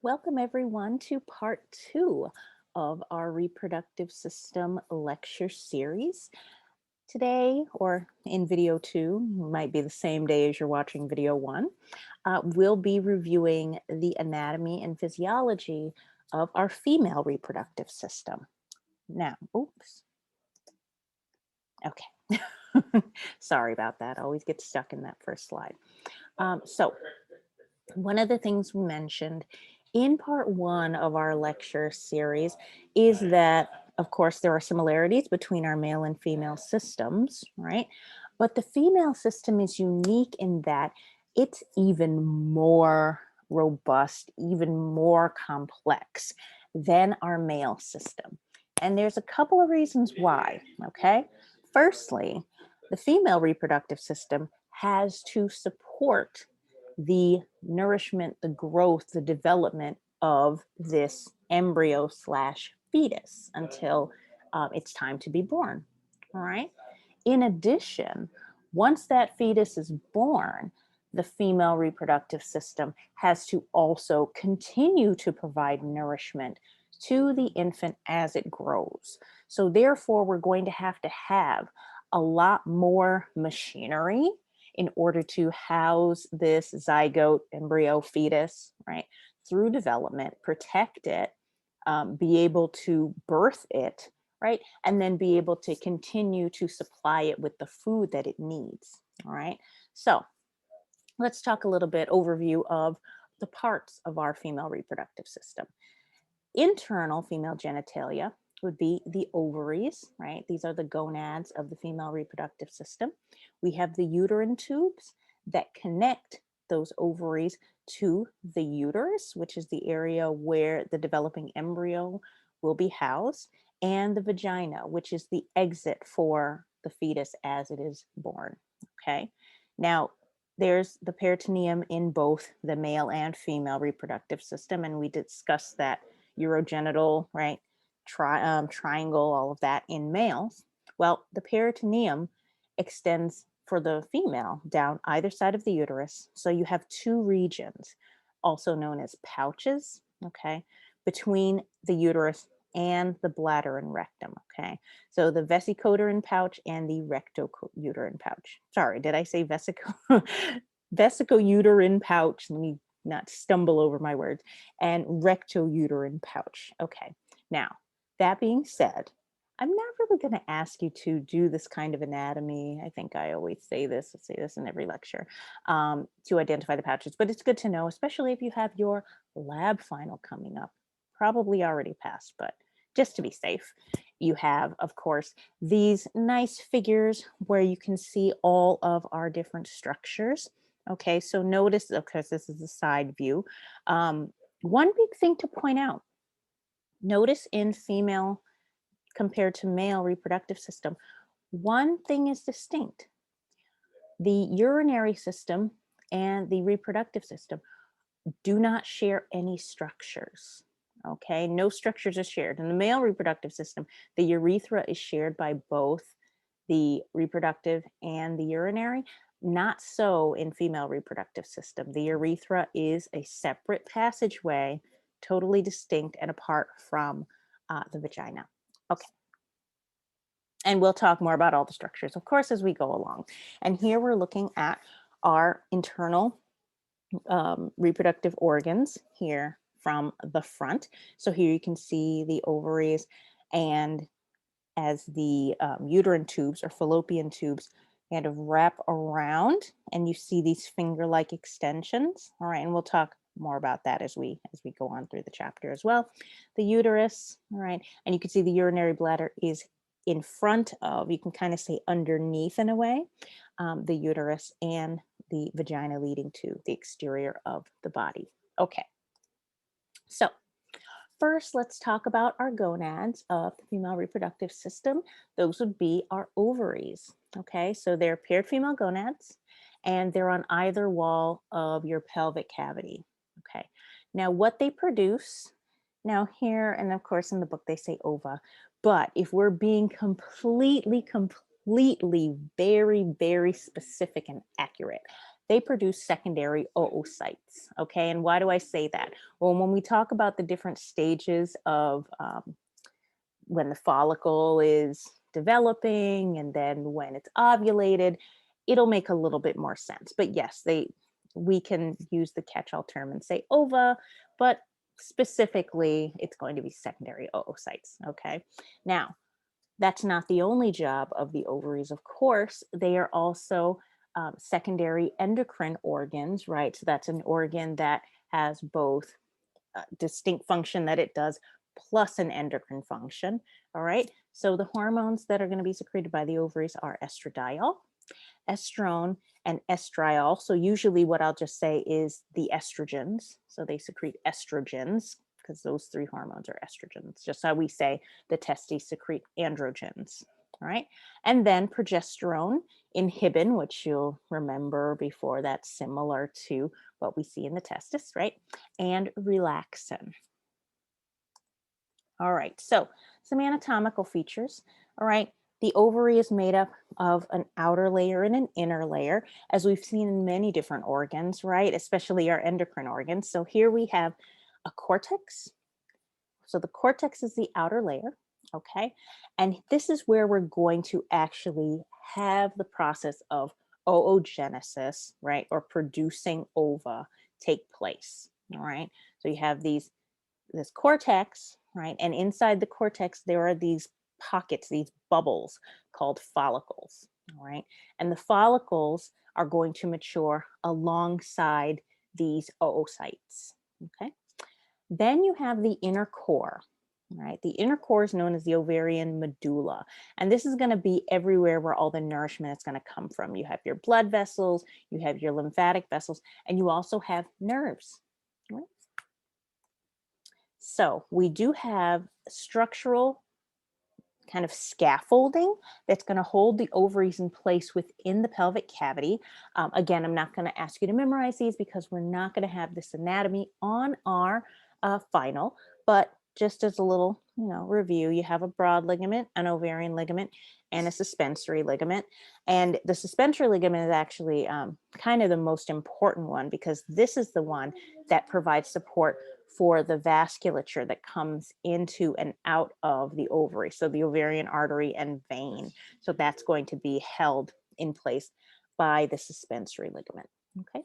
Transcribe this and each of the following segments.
Welcome everyone to part two of our reproductive system lecture series. Today, or in video two, might be the same day as you're watching video one, we'll be reviewing the anatomy and physiology of our female reproductive system. Now, oops, okay. Sorry about that. I always get stuck in that first slide. So one of the things we mentioned in part one of our lecture series is that, of course, there are similarities between our male and female systems, right? But the female system is unique in that it's even more robust, even more complex than our male system. And there's a couple of reasons why, okay? Firstly, the female reproductive system has to support the nourishment, the growth, the development of this embryo slash fetus until it's time to be born. All right. In addition, once that fetus is born, the female reproductive system has to also continue to provide nourishment to the infant as it grows. So, therefore, we're going to have a lot more machinery in order to house this zygote embryo fetus, right, through development, protect it, be able to birth it, right, and then be able to continue to supply it with the food that it needs. All right. So let's talk a little bit overview of the parts of our female reproductive system. Internal female genitalia would be the ovaries, right? These are the gonads of the female reproductive system. We have the uterine tubes that connect those ovaries to the uterus, which is the area where the developing embryo will be housed, and the vagina, which is the exit for the fetus as it is born. Okay. Now, there's the peritoneum in both the male and female reproductive system, and we discussed that urogenital, right? Triangle, all of that in males. Well, the peritoneum extends for the female down either side of the uterus. So you have two regions, also known as pouches, okay, between the uterus and the bladder and rectum, okay? So the vesicouterine pouch and the rectouterine pouch. Sorry, did I say vesicouterine pouch? Let me not stumble over my words. And rectouterine pouch. Okay. Now, that being said, I'm not really going to ask you to do this kind of anatomy. I think I always say this in every lecture, to identify the pouches. But it's good to know, especially if you have your lab final coming up. Probably already passed, but just to be safe, you have, of course, these nice figures where you can see all of our different structures. Okay, so notice, because this is a side view, one big thing to point out, notice in female compared to male reproductive system, one thing is distinct. The urinary system and the reproductive system do not share any structures. Okay, no structures are shared. In the male reproductive system, the urethra is shared by both the reproductive and the urinary. Not so in female reproductive system. The urethra is a separate passageway, totally distinct and apart from the vagina. Okay. And we'll talk more about all the structures, of course, as we go along. And here we're looking at our internal reproductive organs here from the front. So here you can see the ovaries, and as the uterine tubes or fallopian tubes kind of wrap around, and you see these finger-like extensions. All right, and we'll talk more about that as we go on through the chapter as well. The uterus, all right, and you can see the urinary bladder is in front of, you can kind of say underneath in a way, the uterus and the vagina leading to the exterior of the body. Okay, so first, let's talk about our gonads of the female reproductive system. Those would be our ovaries. Okay, so they're paired female gonads and they're on either wall of your pelvic cavity. Okay, now what they produce, now here, and of course in the book they say ova, but if we're being completely, very, very specific and accurate, they produce secondary oocytes. Okay, and why do I say that? Well, when we talk about the different stages of when the follicle is developing and then when it's ovulated, it'll make a little bit more sense. But yes, we can use the catch-all term and say ova, but specifically it's going to be secondary oocytes. Okay, now that's not the only job of the ovaries, of course. They are also secondary endocrine organs, right? So that's an organ that has both distinct function that it does plus an endocrine function. All right. So the hormones that are going to be secreted by the ovaries are estradiol, estrone, and estriol. So usually what I'll just say is the estrogens. So they secrete estrogens because those three hormones are estrogens, just how we say the testes secrete androgens. All right. And then progesterone, inhibin, which you'll remember before, that's similar to what we see in the testis, right? And relaxin. All right, so some anatomical features. All right, the ovary is made up of an outer layer and an inner layer, as we've seen in many different organs, right? Especially our endocrine organs. So here we have a cortex. So the cortex is the outer layer, okay? And this is where we're going to actually have the process of oogenesis, right? Or producing ova take place, all right? So you have this cortex, right? And inside the cortex, there are these pockets, these bubbles called follicles, all right? And the follicles are going to mature alongside these oocytes, okay? Then you have the inner core, right? The inner core is known as the ovarian medulla. And this is going to be everywhere where all the nourishment is going to come from. You have your blood vessels, you have your lymphatic vessels, and you also have nerves, right? So we do have structural kind of scaffolding that's going to hold the ovaries in place within the pelvic cavity. Again, I'm not going to ask you to memorize these because we're not going to have this anatomy on our final, but just as a little, review, you have a broad ligament, an ovarian ligament, and a suspensory ligament. And the suspensory ligament is actually kind of the most important one because this is the one that provides support for the vasculature that comes into and out of the ovary. So the ovarian artery and vein. So that's going to be held in place by the suspensory ligament. Okay.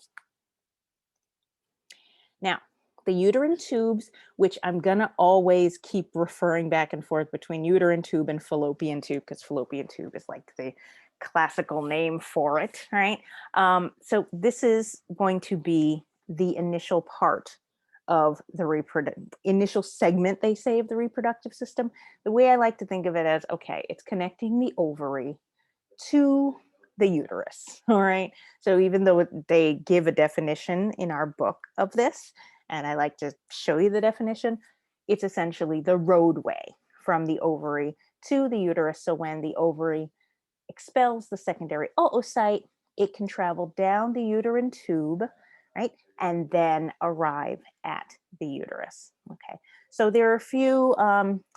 Now, the uterine tubes, which I'm going to always keep referring back and forth between uterine tube and fallopian tube, because fallopian tube is like the classical name for it, right? So this is going to be the initial part of the initial segment, they say, of the reproductive system. The way I like to think of it as, okay, it's connecting the ovary to the uterus, all right? So even though they give a definition in our book of this, and I like to show you the definition, it's essentially the roadway from the ovary to the uterus. So when the ovary expels the secondary oocyte, it can travel down the uterine tube, right? And then arrive at the uterus. Okay. So there are a few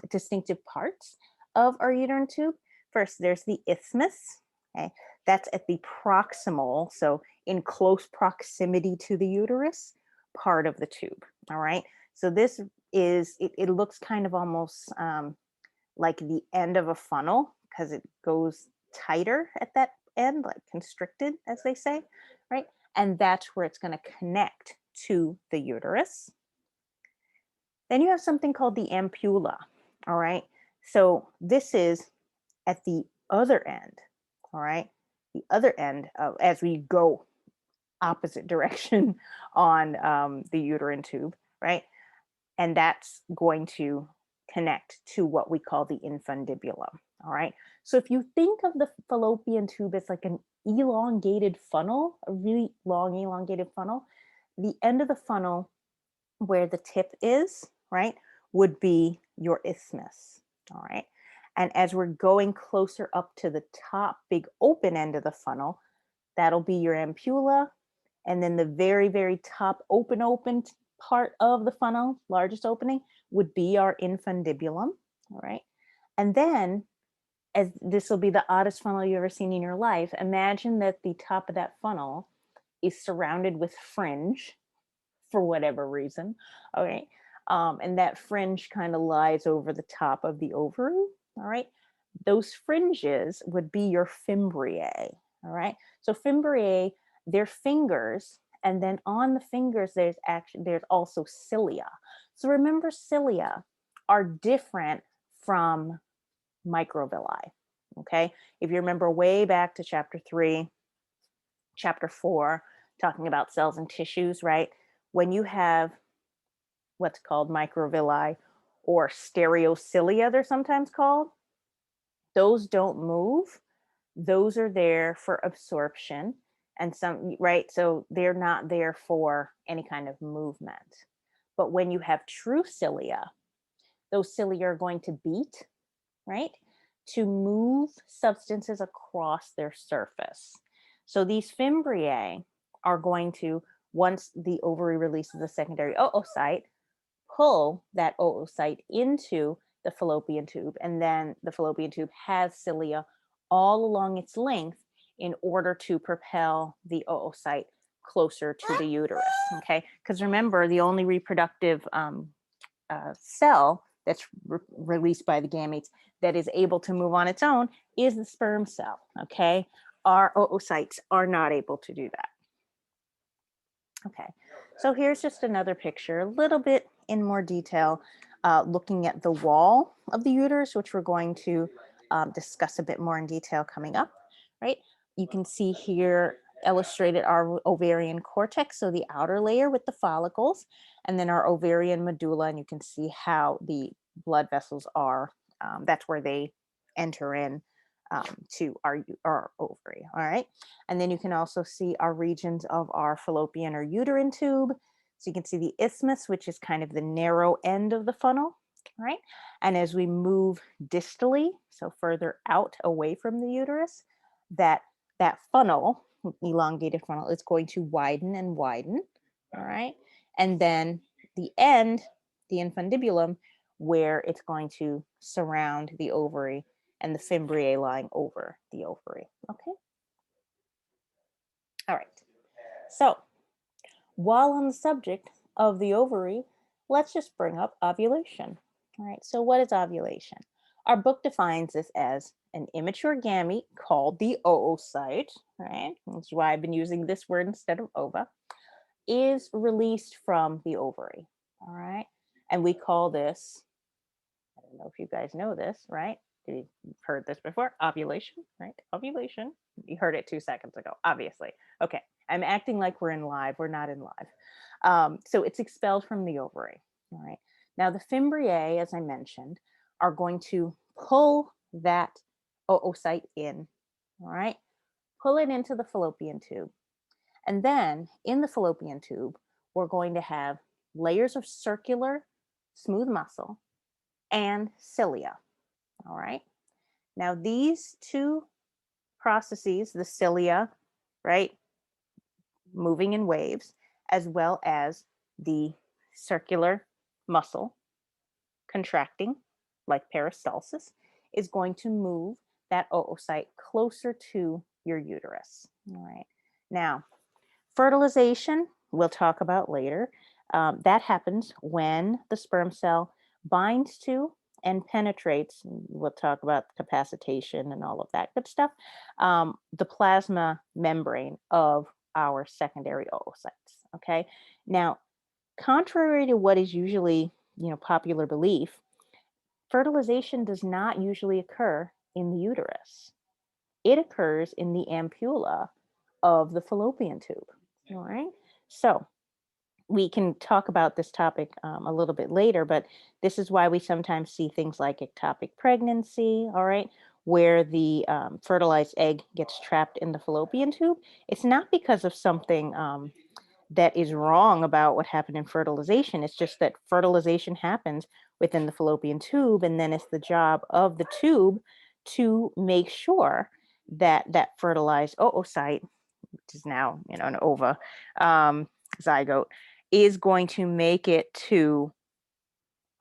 distinctive parts of our uterine tube. First, there's the isthmus. Okay. That's at the proximal, so in close proximity to the uterus, part of the tube. All right. So this is, it looks kind of almost like the end of a funnel because it goes tighter at that end, like constricted, as they say, right? And that's where it's going to connect to the uterus. Then you have something called the ampulla, all right? So this is at the other end, all right? The other end of, as we go opposite direction on the uterine tube, right? And that's going to connect to what we call the infundibulum. All right. So if you think of the fallopian tube as like an elongated funnel, a really long elongated funnel, the end of the funnel where the tip is, right, would be your isthmus. All right. And as we're going closer up to the top, big open end of the funnel, that'll be your ampulla. And then the very, very top open part of the funnel, largest opening, would be our infundibulum. All right. And then, as this will be the oddest funnel you've ever seen in your life, imagine that the top of that funnel is surrounded with fringe for whatever reason. All right. And that fringe kind of lies over the top of the ovary. All right. Those fringes would be your fimbriae. All right. So fimbriae, they're fingers. And then on the fingers, there's also cilia. So remember, cilia are different from microvilli. Okay. If you remember way back to chapter 3, chapter 4, talking about cells and tissues, right? When you have what's called microvilli or stereocilia, they're sometimes called, those don't move. Those are there for absorption and some, right? So they're not there for any kind of movement. But when you have true cilia, those cilia are going to beat, right? To move substances across their surface. So these fimbriae are going to, once the ovary releases the secondary oocyte, pull that oocyte into the fallopian tube, and then the fallopian tube has cilia all along its length in order to propel the oocyte closer to the uterus. Okay, because remember, the only reproductive cell that's released by the gametes that is able to move on its own is the sperm cell. Okay, our oocytes are not able to do that. Okay, so here's just another picture, a little bit in more detail, looking at the wall of the uterus, which we're going to discuss a bit more in detail coming up, right? You can see here illustrated our ovarian cortex, so the outer layer with the follicles, and then our ovarian medulla, and you can see how the blood vessels are, that's where they enter in to our ovary, all right? And then you can also see our regions of our fallopian or uterine tube. So you can see the isthmus, which is kind of the narrow end of the funnel, right? And as we move distally, so further out away from the uterus, that funnel, elongated funnel, is going to widen and widen, all right? And then the end, the infundibulum, where it's going to surround the ovary and the fimbriae lying over the ovary, okay? All right. So while on the subject of the ovary, let's just bring up ovulation. All right. So what is ovulation? Our book defines this as an immature gamete called the oocyte, right? That's why I've been using this word instead of ova, is released from the ovary. All right. And we call this, I don't know if you guys know this, right? You've heard this before, ovulation, right? Ovulation. You heard it 2 seconds ago, obviously. Okay, I'm acting like we're in live. We're not in live. So it's expelled from the ovary, all right? Now the fimbriae, as I mentioned, are going to pull that oocyte in, all right? Pull it into the fallopian tube. And then in the fallopian tube, we're going to have layers of circular smooth muscle and cilia. All right. Now, these two processes, the cilia, right, moving in waves, as well as the circular muscle contracting, like peristalsis, is going to move that oocyte closer to your uterus. All right. Now, fertilization, we'll talk about later. That happens when the sperm cell binds to and penetrates, we'll talk about capacitation and all of that good stuff, the plasma membrane of our secondary oocytes. Okay. Now, contrary to what is usually, popular belief, fertilization does not usually occur in the uterus. It occurs in the ampulla of the fallopian tube. All right. So we can talk about this topic a little bit later, but this is why we sometimes see things like ectopic pregnancy, all right, where the fertilized egg gets trapped in the fallopian tube. It's not because of something that is wrong about what happened in fertilization. It's just that fertilization happens within the fallopian tube, and then it's the job of the tube to make sure that that fertilized oocyte, which is now, an ova, zygote, is going to make it to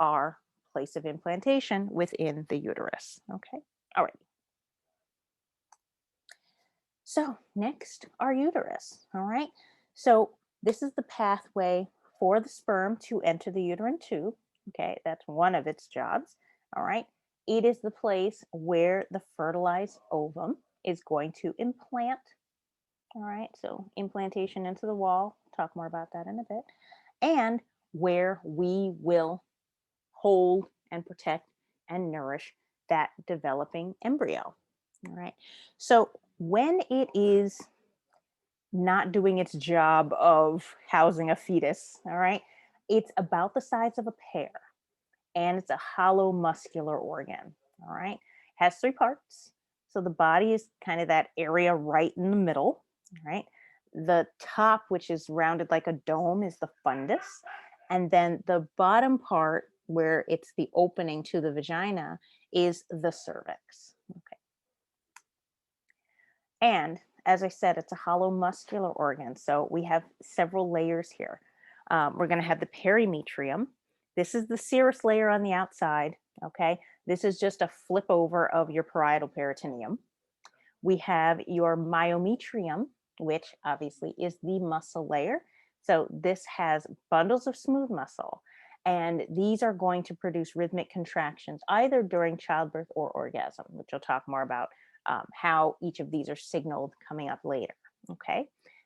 our place of implantation within the uterus. Okay. All right. So next, our uterus. All right. So this is the pathway for the sperm to enter the uterine tube. Okay, that's one of its jobs. All right. It is the place where the fertilized ovum is going to implant. All right. So implantation into the wall. Talk more about that in a bit. And where we will hold and protect and nourish that developing embryo. All right. So when it is not doing its job of housing a fetus, all right, it's about the size of a pear and it's a hollow muscular organ, all right, has three parts. So the body is kind of that area right in the middle, right? The top, which is rounded like a dome, is the fundus. And then the bottom part, where it's the opening to the vagina, is the cervix. Okay. And as I said, it's a hollow muscular organ. So we have several layers here. We're going to have the perimetrium. This is the serous layer on the outside. Okay. This is just a flip over of your parietal peritoneum. We have your myometrium, which obviously is the muscle layer. So this has bundles of smooth muscle. And these are going to produce rhythmic contractions either during childbirth or orgasm, which we'll talk more about how each of these are signaled coming up later. Okay.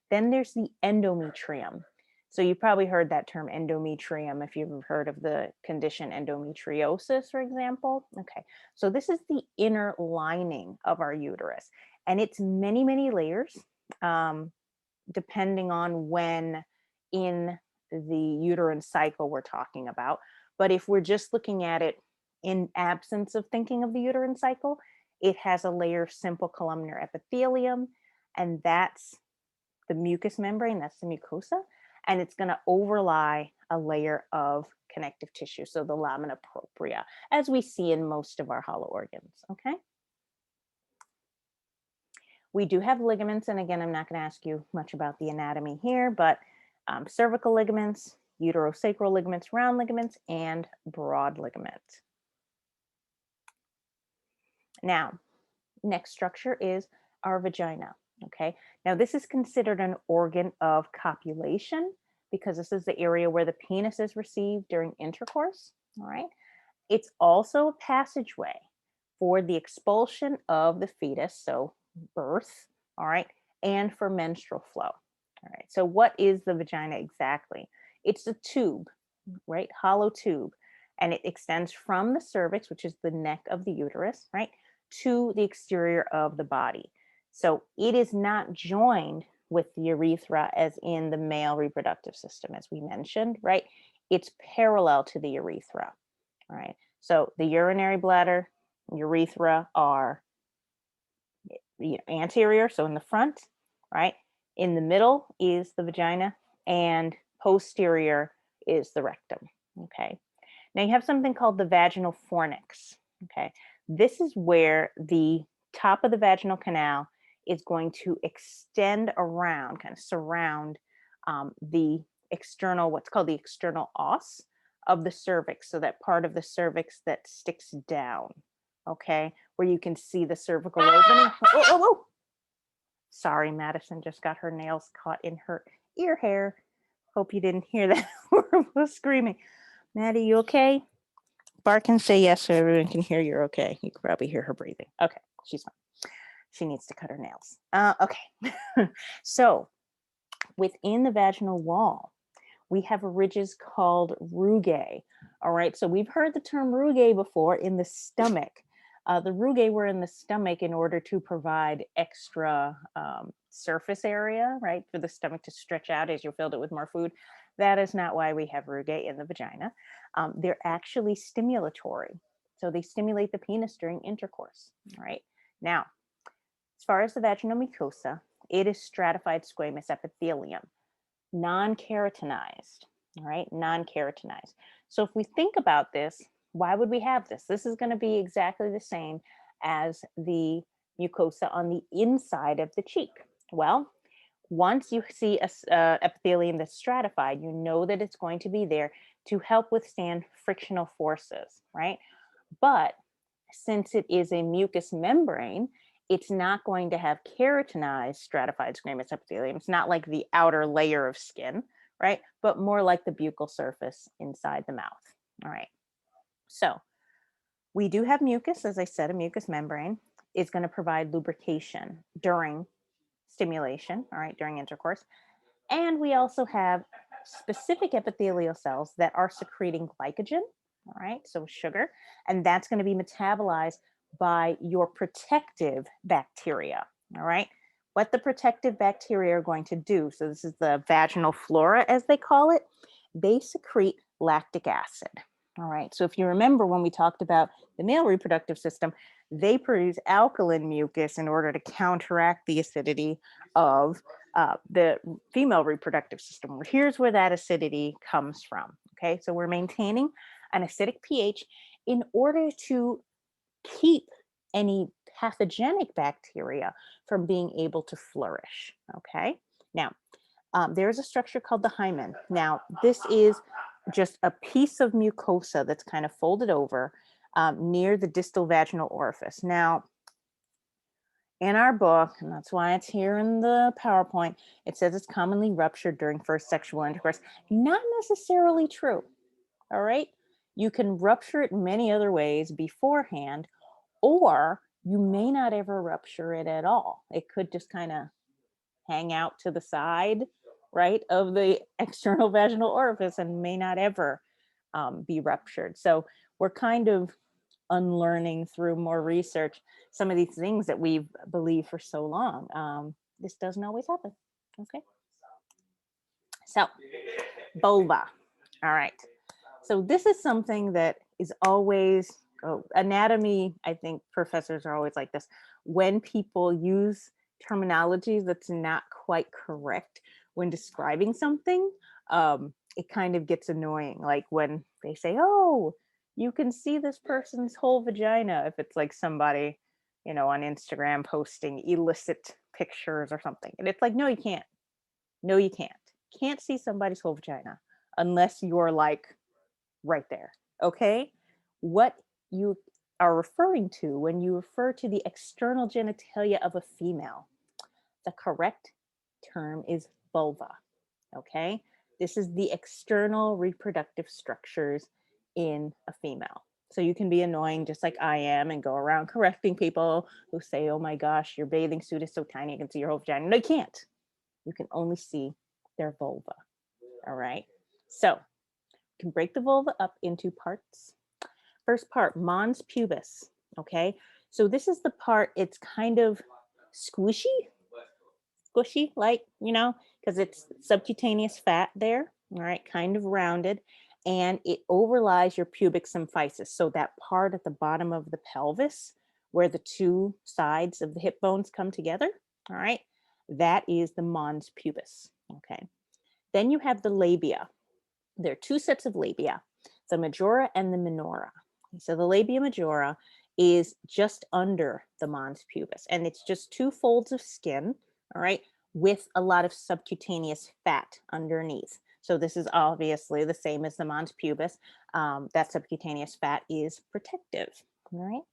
Then there's the endometrium. So you probably heard that term endometrium if you've heard of the condition endometriosis, for example. Okay. So this is the inner lining of our uterus, and it's many, many layers, depending on when in the uterine cycle we're talking about. But if we're just looking at it in absence of thinking of the uterine cycle, it has a layer of simple columnar epithelium, and that's the mucous membrane, that's the mucosa, and it's going to overlie a layer of connective tissue, so the lamina propria, as we see in most of our hollow organs, okay? We do have ligaments, and again, I'm not going to ask you much about the anatomy here, but cervical ligaments, uterosacral ligaments, round ligaments, and broad ligaments. Now, next structure is our vagina. Okay, now this is considered an organ of copulation because this is the area where the penis is received during intercourse. All right, it's also a passageway for the expulsion of the fetus, so birth. All right, and for menstrual flow. All right, so what is the vagina exactly? It's a tube, right? Hollow tube, and it extends from the cervix, which is the neck of the uterus, right, to the exterior of the body. So it is not joined with the urethra as in the male reproductive system, as we mentioned, right? It's parallel to the urethra, right? So the urinary bladder, urethra are anterior, so in the front, right? In the middle is the vagina, and posterior is the rectum, okay? Now you have something called the vaginal fornix, okay? This is where the top of the vaginal canal is going to extend around, kind of surround the external, what's called the external os of the cervix. So that part of the cervix that sticks down, okay? Where you can see the cervical opening. Oh. Sorry, Madison just got her nails caught in her ear hair. Hope you didn't hear that horrible screaming. Maddie, you okay? Bark and say yes so everyone can hear you're okay. You can probably hear her breathing. Okay, she's fine. She needs to cut her nails. Okay. So within the vaginal wall, we have ridges called rugae. All right, so we've heard the term rugae before in the stomach. The rugae were in the stomach in order to provide extra surface area, right, for the stomach to stretch out as you filled it with more food. That is not why we have rugae in the vagina. They're actually stimulatory. So they stimulate the penis during intercourse, right? Now, as far as the vaginal mucosa, it is stratified squamous epithelium, non-keratinized, all right, non-keratinized. So if we think about this, why would we have this? This is going to be exactly the same as the mucosa on the inside of the cheek. Well, once you see a epithelium that's stratified, you know that it's going to be there to help withstand frictional forces, right? But since it is a mucous membrane, it's not going to have keratinized stratified squamous epithelium. It's not like the outer layer of skin, right? But more like the buccal surface inside the mouth. All right. So we do have mucus, as I said, a mucous membrane is going to provide lubrication during stimulation, all right, during intercourse. And we also have specific epithelial cells that are secreting glycogen, all right, so sugar, and that's going to be metabolized by your protective bacteria, all right. What the protective bacteria are going to do, so this is the vaginal flora, as they call it, they secrete lactic acid, all right. So if you remember when we talked about the male reproductive system, they produce alkaline mucus in order to counteract the acidity of the female reproductive system. Here's where that acidity comes from. Okay, so we're maintaining an acidic pH in order to keep any pathogenic bacteria from being able to flourish. Okay, now there's a structure called the hymen. Now, this is just a piece of mucosa that's kind of folded over near the distal vaginal orifice. Now, in our book, and that's why it's here in the PowerPoint, it says it's commonly ruptured during first sexual intercourse. Not necessarily true. All right. You can rupture it many other ways beforehand, or you may not ever rupture it at all. It could just kind of hang out to the side, right, of the external vaginal orifice and may not ever be ruptured. So we're kind of unlearning through more research some of these things that we've believed for so long. This doesn't always happen. Okay. So, vulva. All right. So, this is something that is always anatomy. I think professors are always like this. When people use terminology that's not quite correct when describing something, it kind of gets annoying. Like when they say, oh, you can see this person's whole vagina, if it's like somebody, on Instagram posting illicit pictures or something. And it's like, no, you can't. No, you can't. Can't see somebody's whole vagina unless you're like right there. Okay. What you are referring to when you refer to the external genitalia of a female, the correct term is vulva. Okay. This is the external reproductive structures in a female. So you can be annoying just like I am and go around correcting people who say, oh my gosh, your bathing suit is so tiny, I can see your whole vagina. No, you can't. You can only see their vulva. All right. So you can break the vulva up into parts. First part, mons pubis. Okay. So this is the part, it's kind of squishy, like, because it's subcutaneous fat there. All right. Kind of rounded. And it overlies your pubic symphysis. So that part at the bottom of the pelvis where the two sides of the hip bones come together. All right. That is the mons pubis. Okay. Then you have the labia. There are two sets of labia, the majora and the minora. So the labia majora is just under the mons pubis, and it's just two folds of skin, all right, with a lot of subcutaneous fat underneath. So this is obviously the same as the mons pubis. That subcutaneous fat is protective, all right?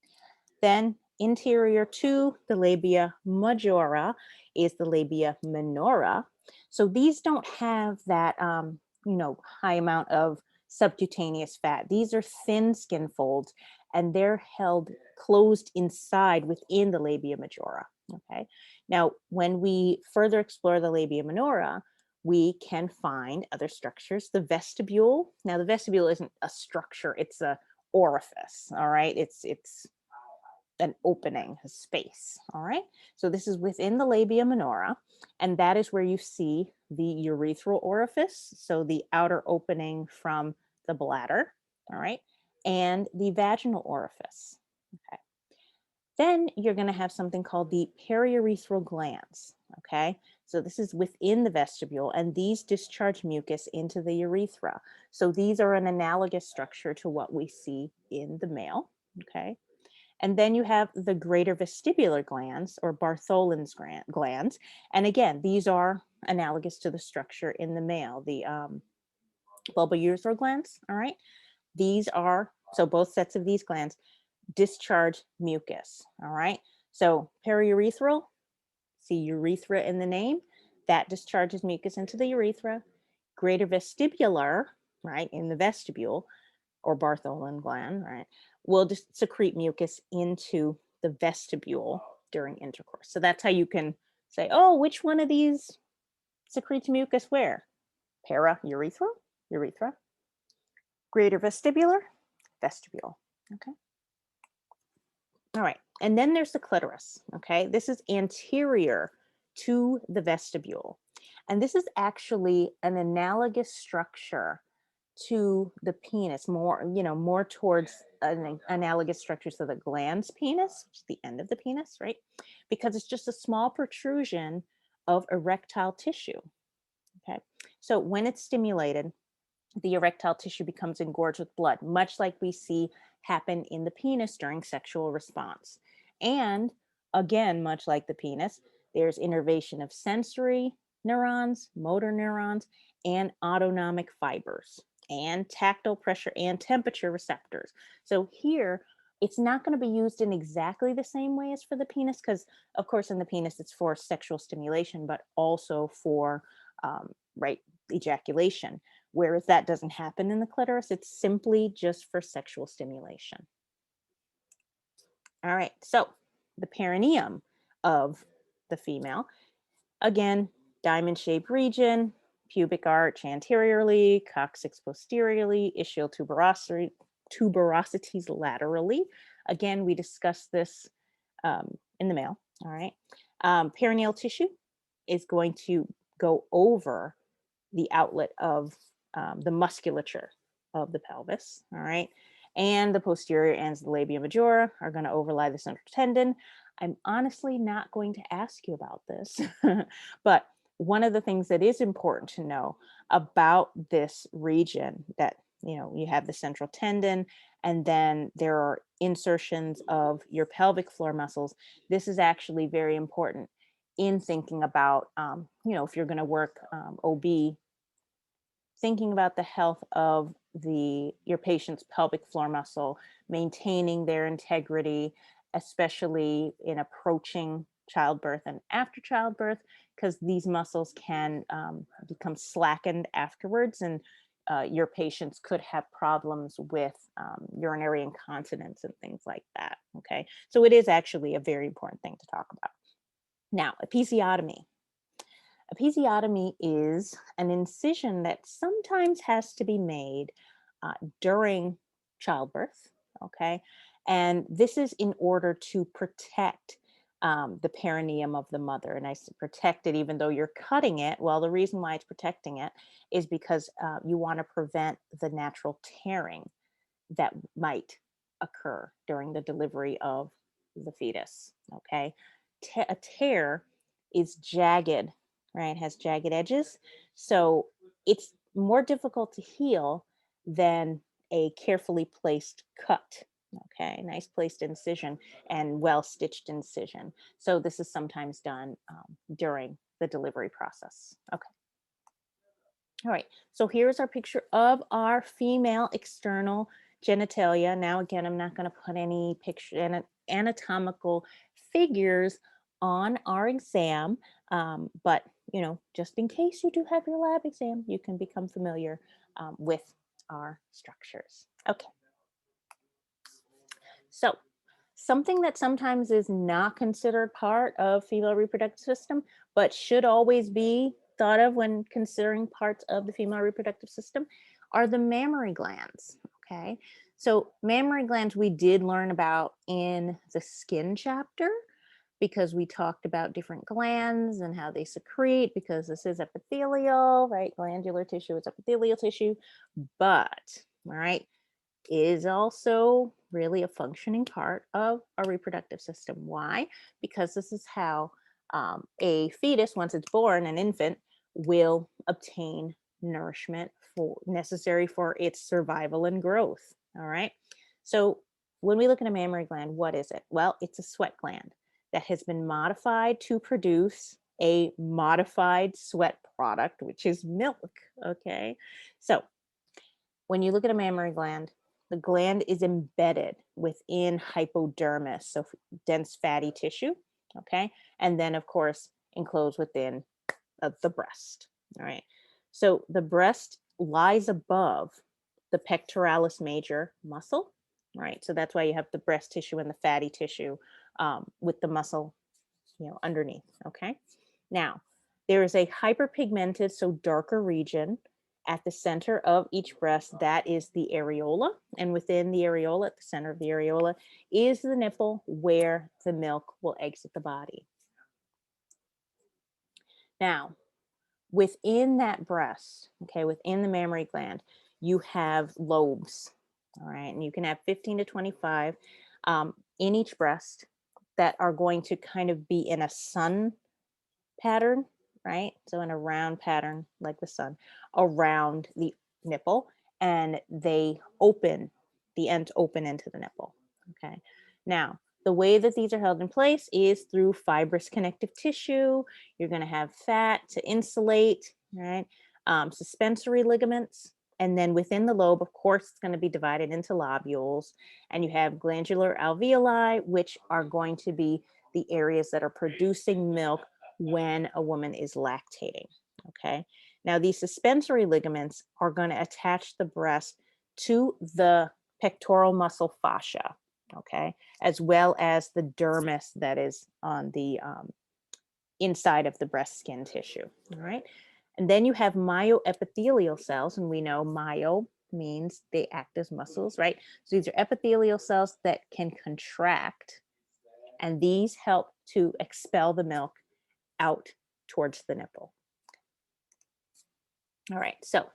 Then interior to the labia majora is the labia minora. So these don't have that, high amount of subcutaneous fat. These are thin skin folds and they're held closed inside within the labia majora. Okay. Now, when we further explore the labia minora, we can find other structures. The vestibule. Now, the vestibule isn't a structure; it's a orifice. All right. It's an opening, a space. All right. So this is within the labia minora, and that is where you see the urethral orifice. So the outer opening from the bladder. All right. And the vaginal orifice. Okay. Then you're going to have something called the periurethral glands. Okay. So this is within the vestibule, and these discharge mucus into the urethra. So these are an analogous structure to what we see in the male. Okay. And then you have the greater vestibular glands or Bartholin's glands. And again, these are analogous to the structure in the male, the bulbourethral glands. All right. These are, so both sets of these glands discharge mucus. All right. So periurethral, see urethra in the name, that discharges mucus into the urethra. Greater vestibular, right, in the vestibule, or Bartholin gland, right, will just secrete mucus into the vestibule during intercourse. So that's how you can say, oh, which one of these secretes mucus where? Paraurethral, urethra. Greater vestibular, vestibule. Okay. All right. And then there's the clitoris. Okay. This is anterior to the vestibule. And this is actually an analogous structure to the penis, more, more towards an analogous structure to the glans penis, which is the end of the penis, right? Because it's just a small protrusion of erectile tissue. Okay. So when it's stimulated, the erectile tissue becomes engorged with blood, much like we see happen in the penis during sexual response. And again, much like the penis, there's innervation of sensory neurons, motor neurons, and autonomic fibers, and tactile pressure and temperature receptors. So here, it's not going to be used in exactly the same way as for the penis, because of course in the penis it's for sexual stimulation, but also for right, ejaculation. Whereas that doesn't happen in the clitoris, it's simply just for sexual stimulation. All right, so the perineum of the female, again, diamond-shaped region, pubic arch anteriorly, coccyx posteriorly, ischial tuberosities laterally. Again, we discussed this in the male, all right? Perineal tissue is going to go over the outlet of the musculature of the pelvis, all right? And the posterior ends of the labia majora are going to overlie the central tendon. I'm honestly not going to ask you about this, but one of the things that is important to know about this region, that you have the central tendon, and then there are insertions of your pelvic floor muscles. This is actually very important in thinking about, if you're going to work OB, thinking about the health of your patient's pelvic floor muscle, maintaining their integrity, especially in approaching childbirth and after childbirth, because these muscles can become slackened afterwards, and your patients could have problems with urinary incontinence and things like that. Okay, so it is actually a very important thing to talk about. Now, episiotomy. Episiotomy is an incision that sometimes has to be made during childbirth, okay? And this is in order to protect the perineum of the mother. And I say protect it even though you're cutting it. Well, the reason why it's protecting it is because you want to prevent the natural tearing that might occur during the delivery of the fetus, okay? A tear is jagged, right? Has jagged edges. So it's more difficult to heal than a carefully placed cut. Okay, nice placed incision and well stitched incision. So this is sometimes done during the delivery process. Okay. All right, so here's our picture of our female external genitalia. Now, again, I'm not going to put any picture anatomical figures on our exam, but just in case you do have your lab exam, you can become familiar with our structures. Okay. So, something that sometimes is not considered part of female reproductive system, but should always be thought of when considering parts of the female reproductive system, are the mammary glands. Okay, so mammary glands we did learn about in the skin chapter, because we talked about different glands and how they secrete, because this is epithelial, right? Glandular tissue is epithelial tissue, but all right, is also really a functioning part of a reproductive system. Why? Because this is how a fetus, once it's born, an infant, will obtain nourishment necessary for its survival and growth. All right. So when we look at a mammary gland, what is it? Well, it's a sweat gland that has been modified to produce a modified sweat product, which is milk. Okay. So when you look at a mammary gland, the gland is embedded within hypodermis, so dense fatty tissue, okay? And then, of course, enclosed within the breast, all right? So the breast lies above the pectoralis major muscle, right? So that's why you have the breast tissue and the fatty tissue with the muscle, underneath, okay? Now, there is a hyperpigmented, so darker region at the center of each breast. That is the areola. And within the areola, at the center of the areola, is the nipple where the milk will exit the body. Now, within that breast, okay, within the mammary gland, you have lobes, all right, and you can have 15 to 25 in each breast that are going to kind of be in a sun pattern, right? So in a round pattern like the sun around the nipple, and they open, the ends open into the nipple, okay? Now, the way that these are held in place is through fibrous connective tissue. You're going to have fat to insulate, right? Suspensory ligaments. And then within the lobe, of course, it's going to be divided into lobules. And you have glandular alveoli, which are going to be the areas that are producing milk when a woman is lactating, okay? Now, these suspensory ligaments are going to attach the breast to the pectoral muscle fascia, okay, as well as the dermis that is on the inside of the breast skin tissue, all right? And then you have myoepithelial cells, and we know myo means they act as muscles, right? So these are epithelial cells that can contract, and these help to expel the milk out towards the nipple. All right, so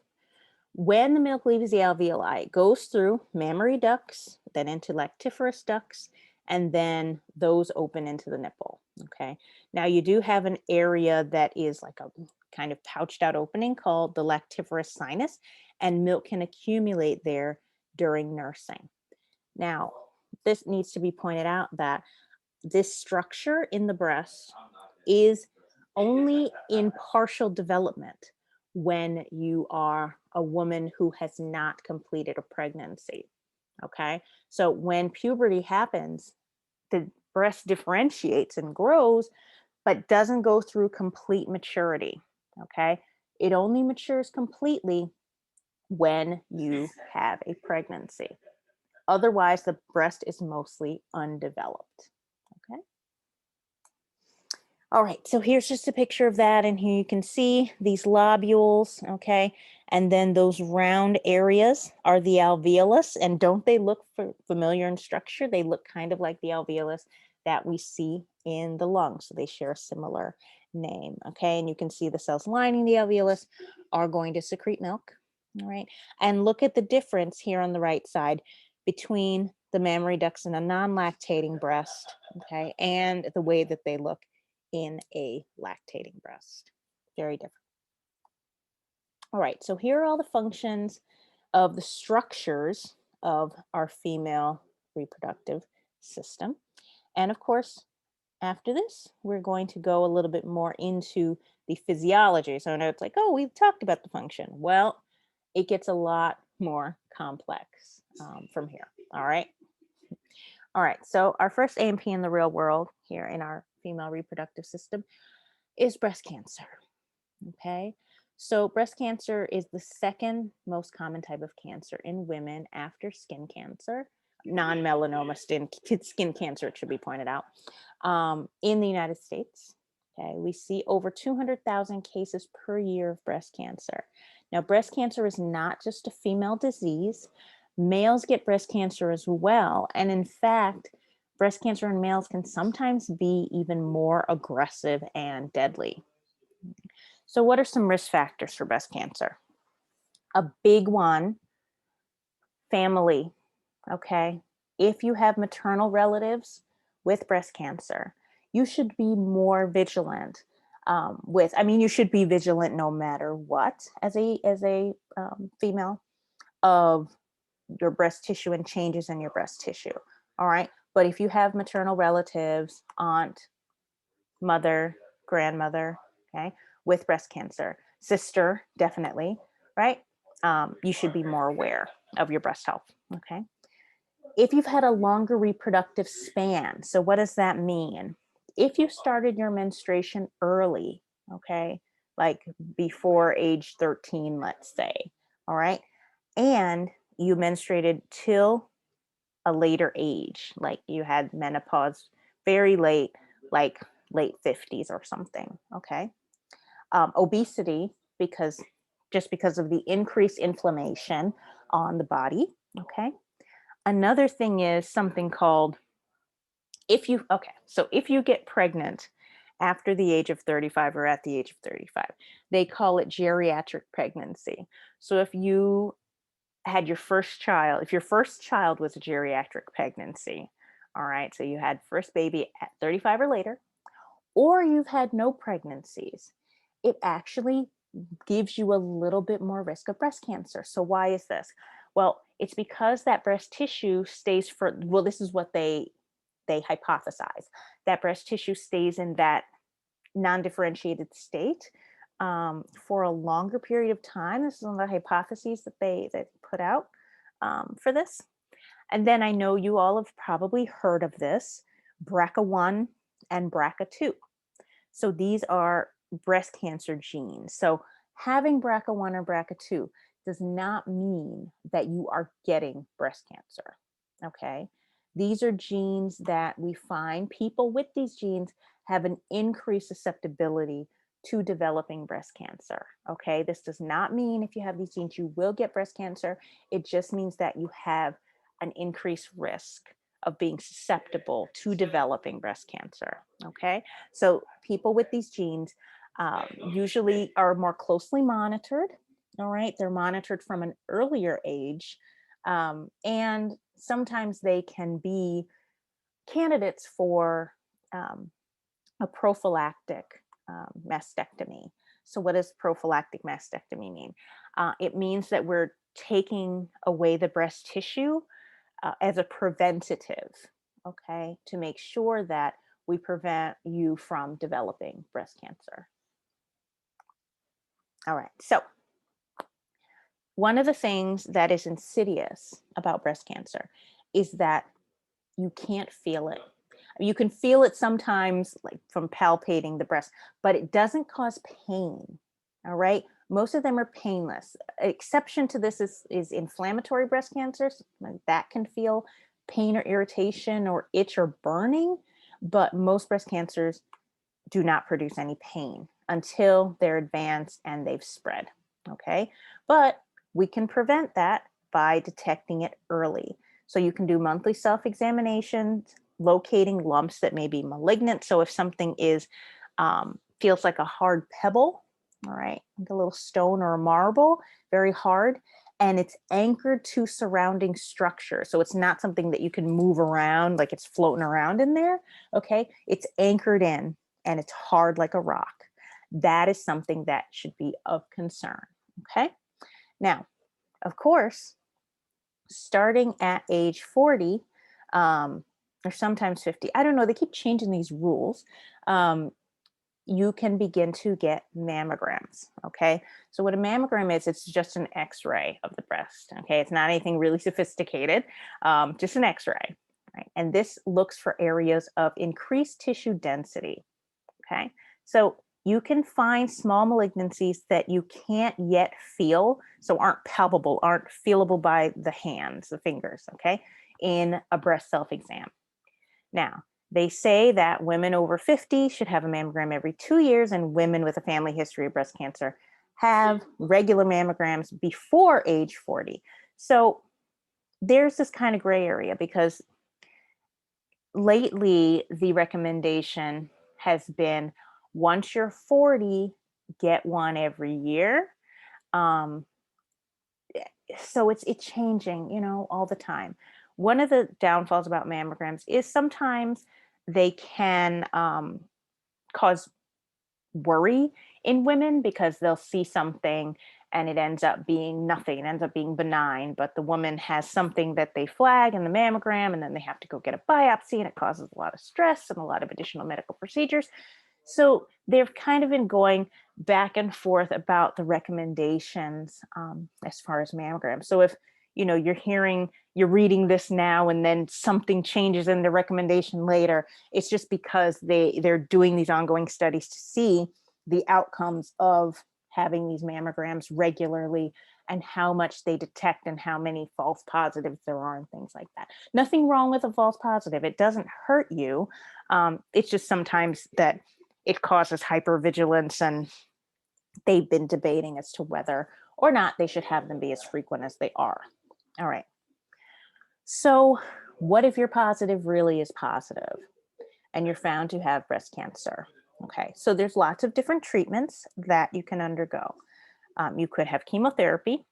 when the milk leaves the alveoli, it goes through mammary ducts, then into lactiferous ducts, and then those open into the nipple, okay? Now you do have an area that is like a kind of pouched out opening called the lactiferous sinus, and milk can accumulate there during nursing. Now, this needs to be pointed out that this structure in the breast is only in partial development when you are a woman who has not completed a pregnancy. Okay. So when puberty happens, the breast differentiates and grows, but doesn't go through complete maturity. Okay. It only matures completely when you have a pregnancy. Otherwise, the breast is mostly undeveloped. Okay. All right, so here's just a picture of that, and here you can see these lobules, okay? And then those round areas are the alveolus, and don't they look familiar in structure? They look kind of like the alveolus that we see in the lung, so they share a similar name, okay? And you can see the cells lining the alveolus are going to secrete milk, all right? And look at the difference here on the right side between the mammary ducts in a non-lactating breast, okay, and the way that they look in a lactating breast. Very different. All right, so here are all the functions of the structures of our female reproductive system. And of course, after this, we're going to go a little bit more into the physiology. So I know it's like, oh, we've talked about the function. Well, it gets a lot more complex from here. All right. All right, so our first A&P in the real world here in our female reproductive system is breast cancer. Okay, so breast cancer is the second most common type of cancer in women after skin cancer, non-melanoma skin cancer, it should be pointed out, in the United States. Okay, we see over 200,000 cases per year of breast cancer. Now, breast cancer is not just a female disease. Males get breast cancer as well. And in fact, breast cancer in males can sometimes be even more aggressive and deadly. So what are some risk factors for breast cancer? A big one, family, okay? If you have maternal relatives with breast cancer, you should be more vigilant you should be vigilant no matter what as a female of your breast tissue and changes in your breast tissue, all right? But if you have maternal relatives, aunt, mother, grandmother, okay, with breast cancer, sister, definitely, right? You should be more aware. of your breast health. Okay. If you've had a longer reproductive span, so what does that mean? If you started your menstruation early, okay, like before age 13, let's say, all right, and you menstruated till a later age, like you had menopause very late, like late 50s or something, okay, obesity, because just because of the increased inflammation on the body, okay. Another thing is something called, if you get pregnant after the age of 35 or at the age of 35, they call it geriatric pregnancy. So if you had your first child, if your first child was a geriatric pregnancy, all right, so you had first baby at 35 or later, or you've had no pregnancies, it actually gives you a little bit more risk of breast cancer. So why is this? Well, it's because that breast tissue stays for, well, this is what they hypothesize, that breast tissue stays in that non-differentiated state for a longer period of time. This is one of the hypotheses that they put out for this. And then I know you all have probably heard of this, BRCA1 and BRCA2. So these are breast cancer genes. So having BRCA1 or BRCA2 does not mean that you are getting breast cancer. Okay. These are genes that we find people with these genes have an increased susceptibility to developing breast cancer. Okay. This does not mean if you have these genes, you will get breast cancer. It just means that you have an increased risk of being susceptible to developing breast cancer. Okay. So people with these genes usually are more closely monitored. All right. They're monitored from an earlier age. And sometimes they can be candidates for a prophylactic mastectomy. So, what does prophylactic mastectomy mean? It means that we're taking away the breast tissue as a preventative, okay, to make sure that we prevent you from developing breast cancer. All right. So, one of the things that is insidious about breast cancer is that you can't feel it. You can feel it sometimes, like from palpating the breast, but it doesn't cause pain. All right. Most of them are painless. Exception to this is inflammatory breast cancers. Like that can feel pain or irritation or itch or burning, but most breast cancers do not produce any pain until they're advanced and they've spread. Okay. But we can prevent that by detecting it early. So you can do monthly self-examinations, locating lumps that may be malignant. So if something is feels like a hard pebble, all right, like a little stone or a marble, very hard, and it's anchored to surrounding structure. So it's not something that you can move around like it's floating around in there. Okay, it's anchored in and it's hard like a rock. That is something that should be of concern. Okay, now, of course, starting at age 40, or sometimes 50, I don't know, they keep changing these rules. You can begin to get mammograms. Okay. So, what a mammogram is, it's just an x ray of the breast. Okay. It's not anything really sophisticated, just an x ray. Right. And this looks for areas of increased tissue density. Okay. So, you can find small malignancies that you can't yet feel, so aren't palpable, aren't feelable by the hands, the fingers, okay, in a breast self exam. Now, they say that women over 50 should have a mammogram every 2 years, and women with a family history of breast cancer have regular mammograms before age 40. So there's this kind of gray area because lately the recommendation has been once you're 40, get one every year. Um, so it's changing, all the time. One of the downfalls about mammograms is sometimes they can cause worry in women because they'll see something and it ends up being nothing. It ends up being benign, but the woman has something that they flag in the mammogram and then they have to go get a biopsy and it causes a lot of stress and a lot of additional medical procedures. So they've kind of been going back and forth about the recommendations as far as mammograms. So if you're reading this now and then something changes in the recommendation later. It's just because they're doing these ongoing studies to see the outcomes of having these mammograms regularly and how much they detect and how many false positives there are and things like that. Nothing wrong with a false positive. It doesn't hurt you. It's just sometimes that it causes hypervigilance, and they've been debating as to whether or not they should have them be as frequent as they are. All right. So what if your positive really is positive and you're found to have breast cancer? Okay, so there's lots of different treatments that you can undergo. You could have chemotherapy,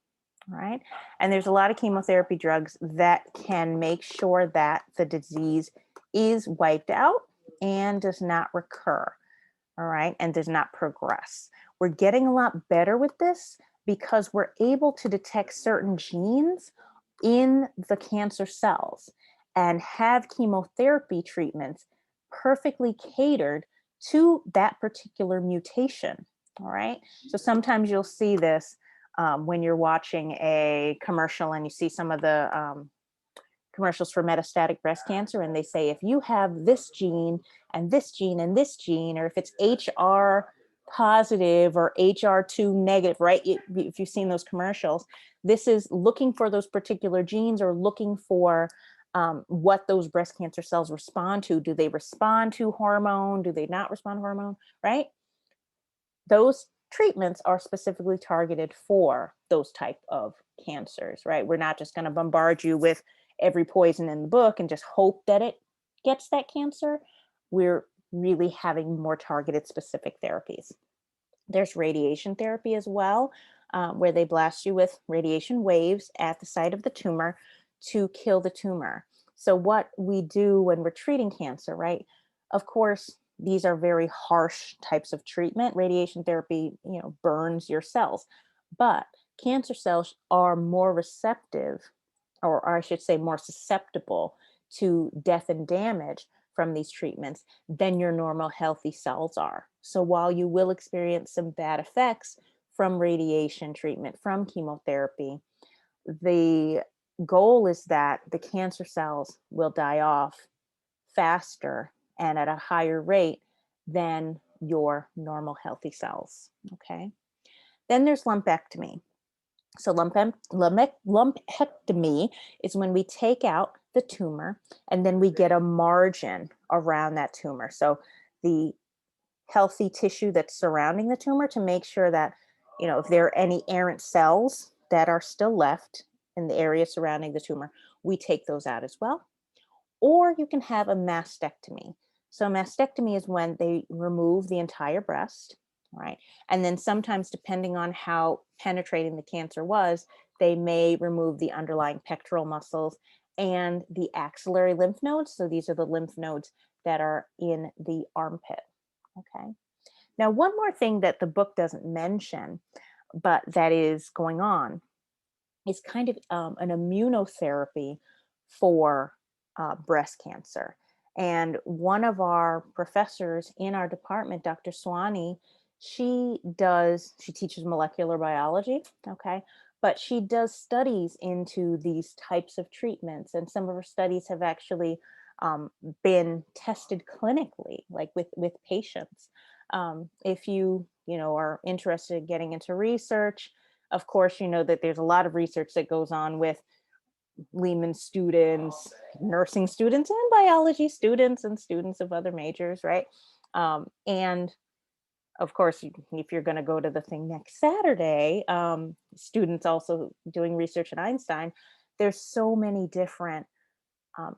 right? And there's a lot of chemotherapy drugs that can make sure that the disease is wiped out and does not recur, all right, and does not progress. We're getting a lot better with this because we're able to detect certain genes in the cancer cells and have chemotherapy treatments perfectly catered to that particular mutation. All right. So sometimes you'll see this when you're watching a commercial and you see some of the commercials for metastatic breast cancer, and they say if you have this gene and this gene and this gene, or if it's HR positive or HR2 negative, right? If you've seen those commercials, this is looking for those particular genes or looking for what those breast cancer cells respond to. Do they respond to hormone? Do they not respond to hormone, right? Those treatments are specifically targeted for those type of cancers, right? We're not just going to bombard you with every poison in the book and just hope that it gets that cancer. We're really having more targeted specific therapies. There's radiation therapy as well, where they blast you with radiation waves at the site of the tumor to kill the tumor. So what we do when we're treating cancer, right? Of course, these are very harsh types of treatment. Radiation therapy, burns your cells, but cancer cells are more receptive, or I should say more susceptible to death and damage from these treatments than your normal healthy cells are. So while you will experience some bad effects from radiation treatment, from chemotherapy, the goal is that the cancer cells will die off faster and at a higher rate than your normal healthy cells. Okay. Then there's lumpectomy. So lumpectomy is when we take out the tumor and then we get a margin around that tumor. So the healthy tissue that's surrounding the tumor, to make sure that, if there are any errant cells that are still left in the area surrounding the tumor, we take those out as well. Or you can have a mastectomy. So mastectomy is when they remove the entire breast, right? And then sometimes, depending on how penetrating the cancer was, they may remove the underlying pectoral muscles and the axillary lymph nodes. So these are the lymph nodes that are in the armpit. Okay. Now, one more thing that the book doesn't mention, but that is going on, is kind of an immunotherapy for breast cancer. And one of our professors in our department, Dr. Swanee, she teaches molecular biology, okay, but she does studies into these types of treatments. And some of her studies have actually been tested clinically, like with patients. If you are interested in getting into research, of course, you know that there's a lot of research that goes on with Lehman students, nursing students, and biology students, and students of other majors, right? And of course, if you're going to go to the thing next Saturday, students also doing research at Einstein, there's so many different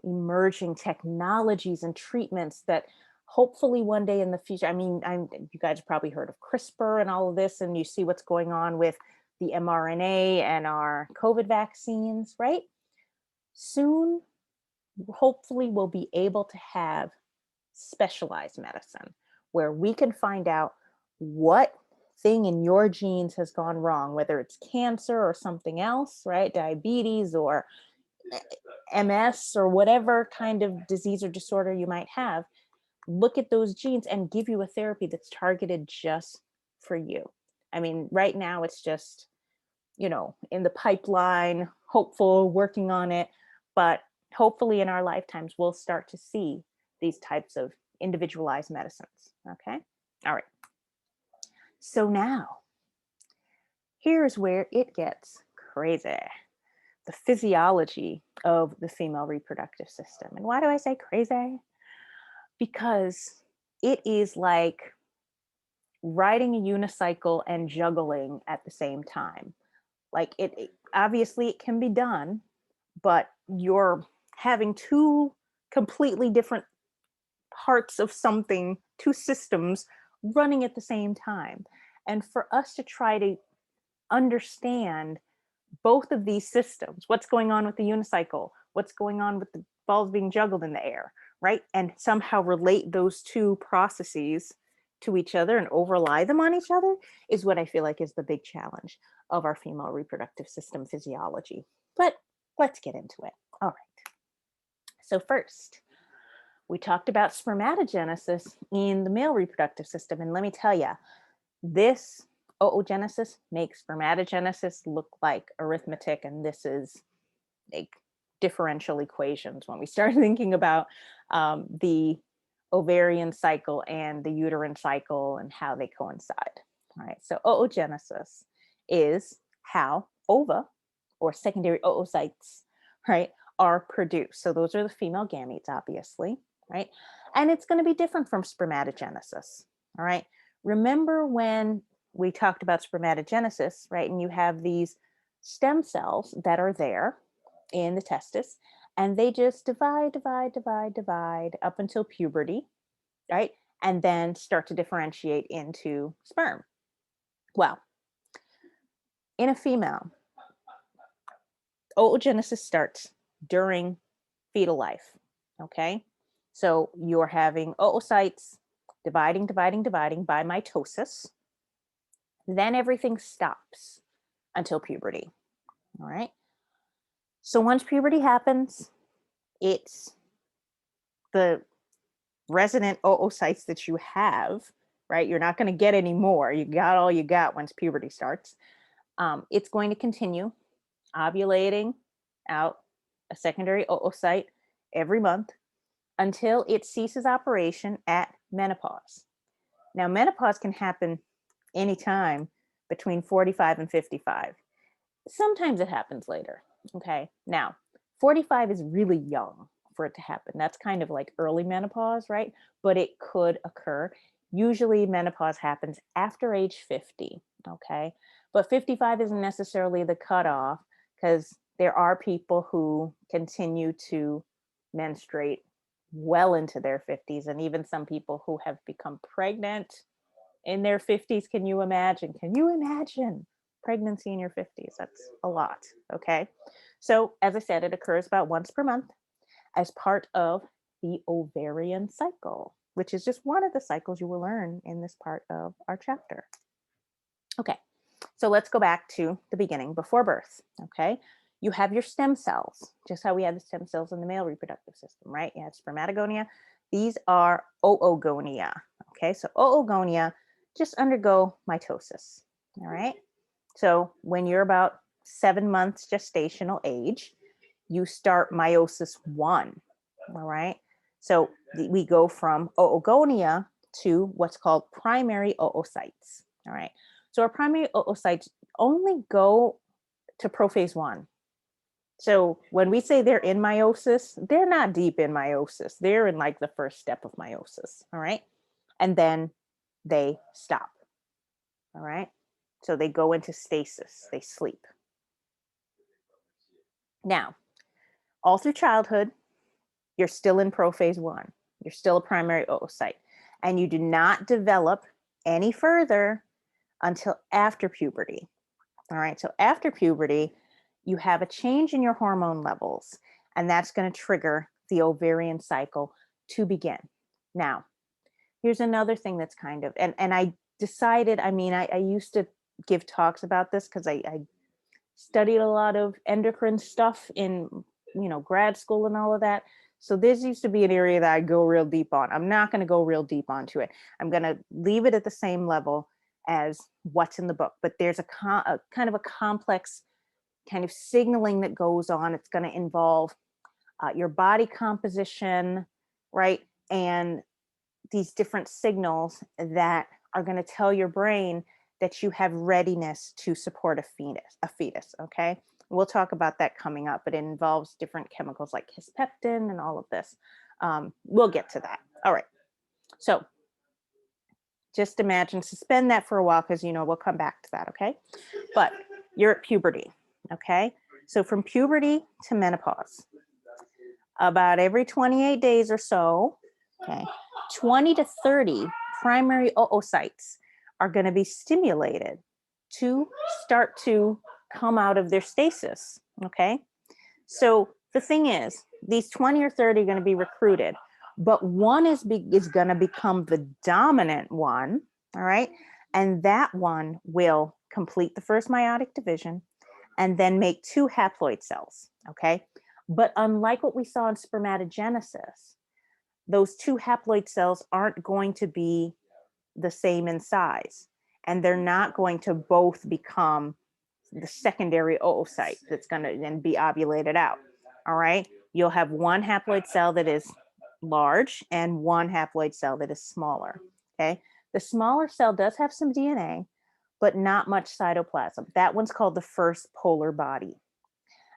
emerging technologies and treatments that hopefully one day in the future, you guys probably heard of CRISPR and all of this, and you see what's going on with the mRNA and our COVID vaccines, right? Soon, hopefully, we'll be able to have specialized medicine where we can find out what thing in your genes has gone wrong, whether it's cancer or something else, right? Diabetes or MS or whatever kind of disease or disorder you might have. Look at those genes and give you a therapy that's targeted just for you. I mean, right now it's just in the pipeline, hopeful, working on it. But hopefully in our lifetimes, we'll start to see these types of individualized medicines. Okay. All right. So now here's where it gets crazy. The physiology of the female reproductive system. And why do I say crazy? Because it is like riding a unicycle and juggling at the same time. Like obviously it can be done, but you're having two completely different parts of something, two systems running at the same time. And for us to try to understand both of these systems, what's going on with the unicycle, what's going on with the balls being juggled in the air, right? And somehow relate those two processes to each other and overlie them on each other is what I feel like is the big challenge of our female reproductive system physiology. But let's get into it. All right. So first, we talked about spermatogenesis in the male reproductive system. And let me tell you, this oogenesis makes spermatogenesis look like arithmetic. And this is like differential equations when we start thinking about the ovarian cycle and the uterine cycle and how they coincide. All right, so oogenesis is how ova or secondary oocytes, right, are produced. So those are the female gametes, obviously, right? And it's going to be different from spermatogenesis. All right. Remember when we talked about spermatogenesis, right? And you have these stem cells that are there in the testis, and they just divide up until puberty, right? And then start to differentiate into sperm. Well, in a female, oogenesis starts during fetal life, okay? So you're having oocytes dividing by mitosis. Then everything stops until puberty, all right? So once puberty happens, it's the resident oocytes that you have, right? You're not going to get any more. You got all you got once puberty starts. It's going to continue ovulating out a secondary oocyte every month until it ceases operation at menopause. Now, menopause can happen anytime between 45 and 55. Sometimes it happens later. Okay. Now, 45 is really young for it to happen. That's kind of like early menopause, right? But it could occur. Usually menopause happens after age 50. Okay. But 55 isn't necessarily the cutoff because there are people who continue to menstruate well into their 50s, and even some people who have become pregnant in their 50s. Can you imagine? Can you imagine pregnancy in your 50s? That's a lot. Okay. So, as I said, it occurs about once per month as part of the ovarian cycle, which is just one of the cycles you will learn in this part of our chapter. Okay. So, let's go back to the beginning before birth. Okay. You have your stem cells, just how we have the stem cells in the male reproductive system, right? You have spermatogonia. These are oogonia. Okay. So, oogonia just undergo mitosis. All right. So when you're about 7 months gestational age, you start meiosis 1. All right. So we go from oogonia to what's called primary oocytes. All right. So our primary oocytes only go to prophase 1. So when we say they're in meiosis, they're not deep in meiosis. They're in like the first step of meiosis. All right. And then they stop. All right. So they go into stasis, they sleep. Now, all through childhood, you're still in prophase 1. You're still a primary oocyte. And you do not develop any further until after puberty. All right. So after puberty, you have a change in your hormone levels, and that's going to trigger the ovarian cycle to begin. Now, here's another thing that's kind of, and I decided, I used to give talks about this because I studied a lot of endocrine stuff in, grad school and all of that. So this used to be an area that I go real deep on. I'm not going to go real deep onto it. I'm going to leave it at the same level as what's in the book, but there's a kind of a complex kind of signaling that goes on. It's going to involve your body composition, right? And these different signals that are going to tell your brain that you have readiness to support a fetus, okay? We'll talk about that coming up, but it involves different chemicals like kisspeptin and all of this. We'll get to that. All right. So just imagine, suspend that for a while because, we'll come back to that, okay? But you're at puberty, okay? So from puberty to menopause, about every 28 days or so, okay, 20 to 30 primary oocytes are going to be stimulated to start to come out of their stasis, okay? So the thing is, these 20 or 30 are going to be recruited, but one is going to become the dominant one, all right? And that one will complete the first meiotic division and then make 2 haploid cells, okay? But unlike what we saw in spermatogenesis, those 2 haploid cells aren't going to be the same in size, and they're not going to both become the secondary oocyte that's going to then be ovulated out. All right. You'll have one haploid cell that is large and one haploid cell that is smaller. Okay. The smaller cell does have some DNA, but not much cytoplasm. That one's called the first polar body.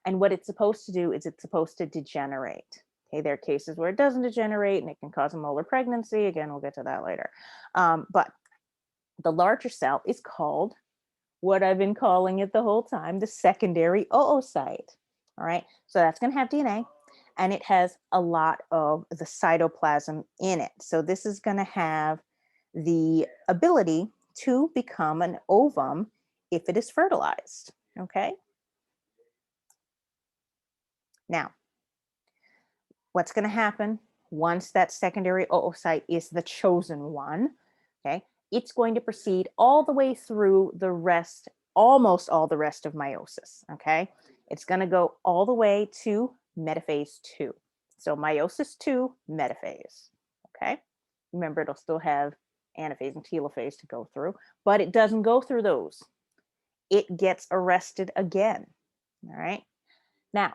And what it's supposed to do is it's supposed to degenerate. Okay. There are cases where it doesn't degenerate and it can cause a molar pregnancy. Again, we'll get to that later. But the larger cell is called what I've been calling it the whole time, the secondary oocyte. All right. So that's going to have DNA and it has a lot of the cytoplasm in it. So this is going to have the ability to become an ovum if it is fertilized. Okay. Now, what's going to happen once that secondary oocyte is the chosen one? Okay. It's going to proceed all the way through the rest, almost all the rest of meiosis. Okay. It's going to go all the way to metaphase 2. So meiosis 2, metaphase. Okay. Remember, it'll still have anaphase and telophase to go through, but it doesn't go through those. It gets arrested again. All right. Now,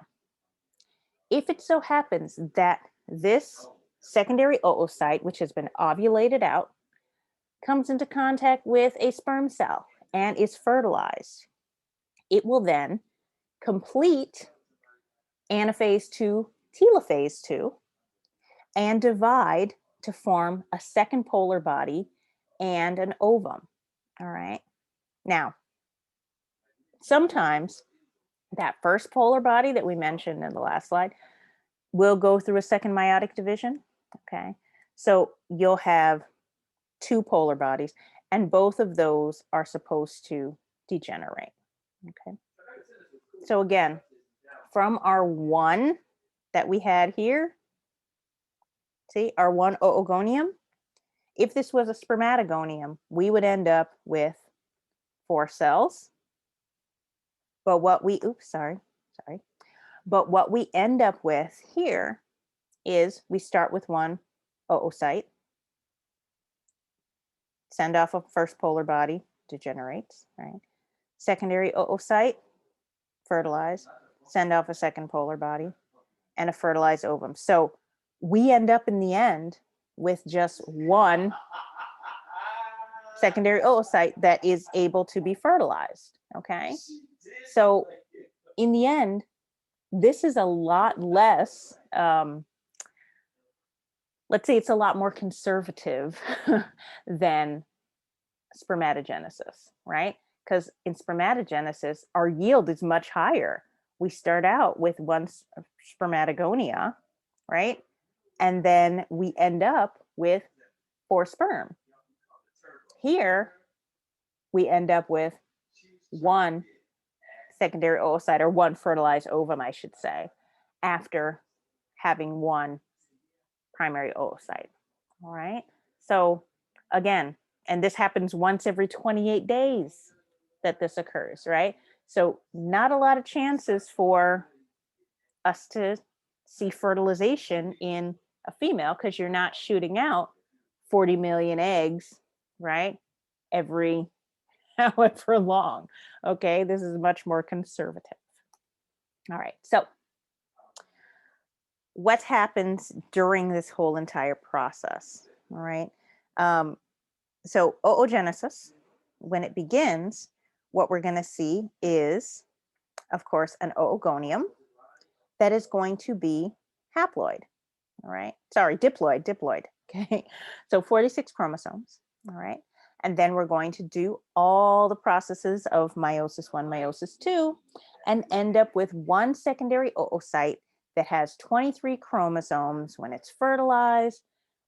if it so happens that this secondary oocyte, which has been ovulated out, comes into contact with a sperm cell and is fertilized, it will then complete anaphase 2, telophase 2, and divide to form a second polar body and an ovum. All right. Now, sometimes that first polar body that we mentioned in the last slide will go through a second meiotic division. Okay. So you'll have 2 polar bodies, and both of those are supposed to degenerate. Okay. So again, from our 1 that we had here, see, our 1 oogonium, if this was a spermatogonium, we would end up with 4 cells. But what we, But what we end up with here is we start with 1 oocyte, send off a first polar body, degenerates, right? Secondary oocyte, fertilize, send off a second polar body, and a fertilized ovum. So we end up in the end with just 1 secondary oocyte that is able to be fertilized, okay? So in the end, this is a lot less, let's say it's a lot more conservative than spermatogenesis, right? Because in spermatogenesis, our yield is much higher. We start out with 1 spermatogonia, right? And then we end up with 4 sperm. Here, we end up with 1 secondary oocyte, or 1 fertilized ovum, I should say, after having 1 primary oocyte. All right. So again, and this happens once every 28 days that this occurs, right? So not a lot of chances for us to see fertilization in a female because you're not shooting out 40 million eggs, right? Every however long. Okay, this is much more conservative. All right, so what happens during this whole entire process? All right, um, so oogenesis, when it begins, what we're going to see is, of course, an oogonium that is going to be haploid. All right, sorry, diploid. Okay, so 46 chromosomes. All right, and then we're going to do all the processes of meiosis 1, meiosis 2, and end up with one secondary oocyte that has 23 chromosomes. When it's fertilized,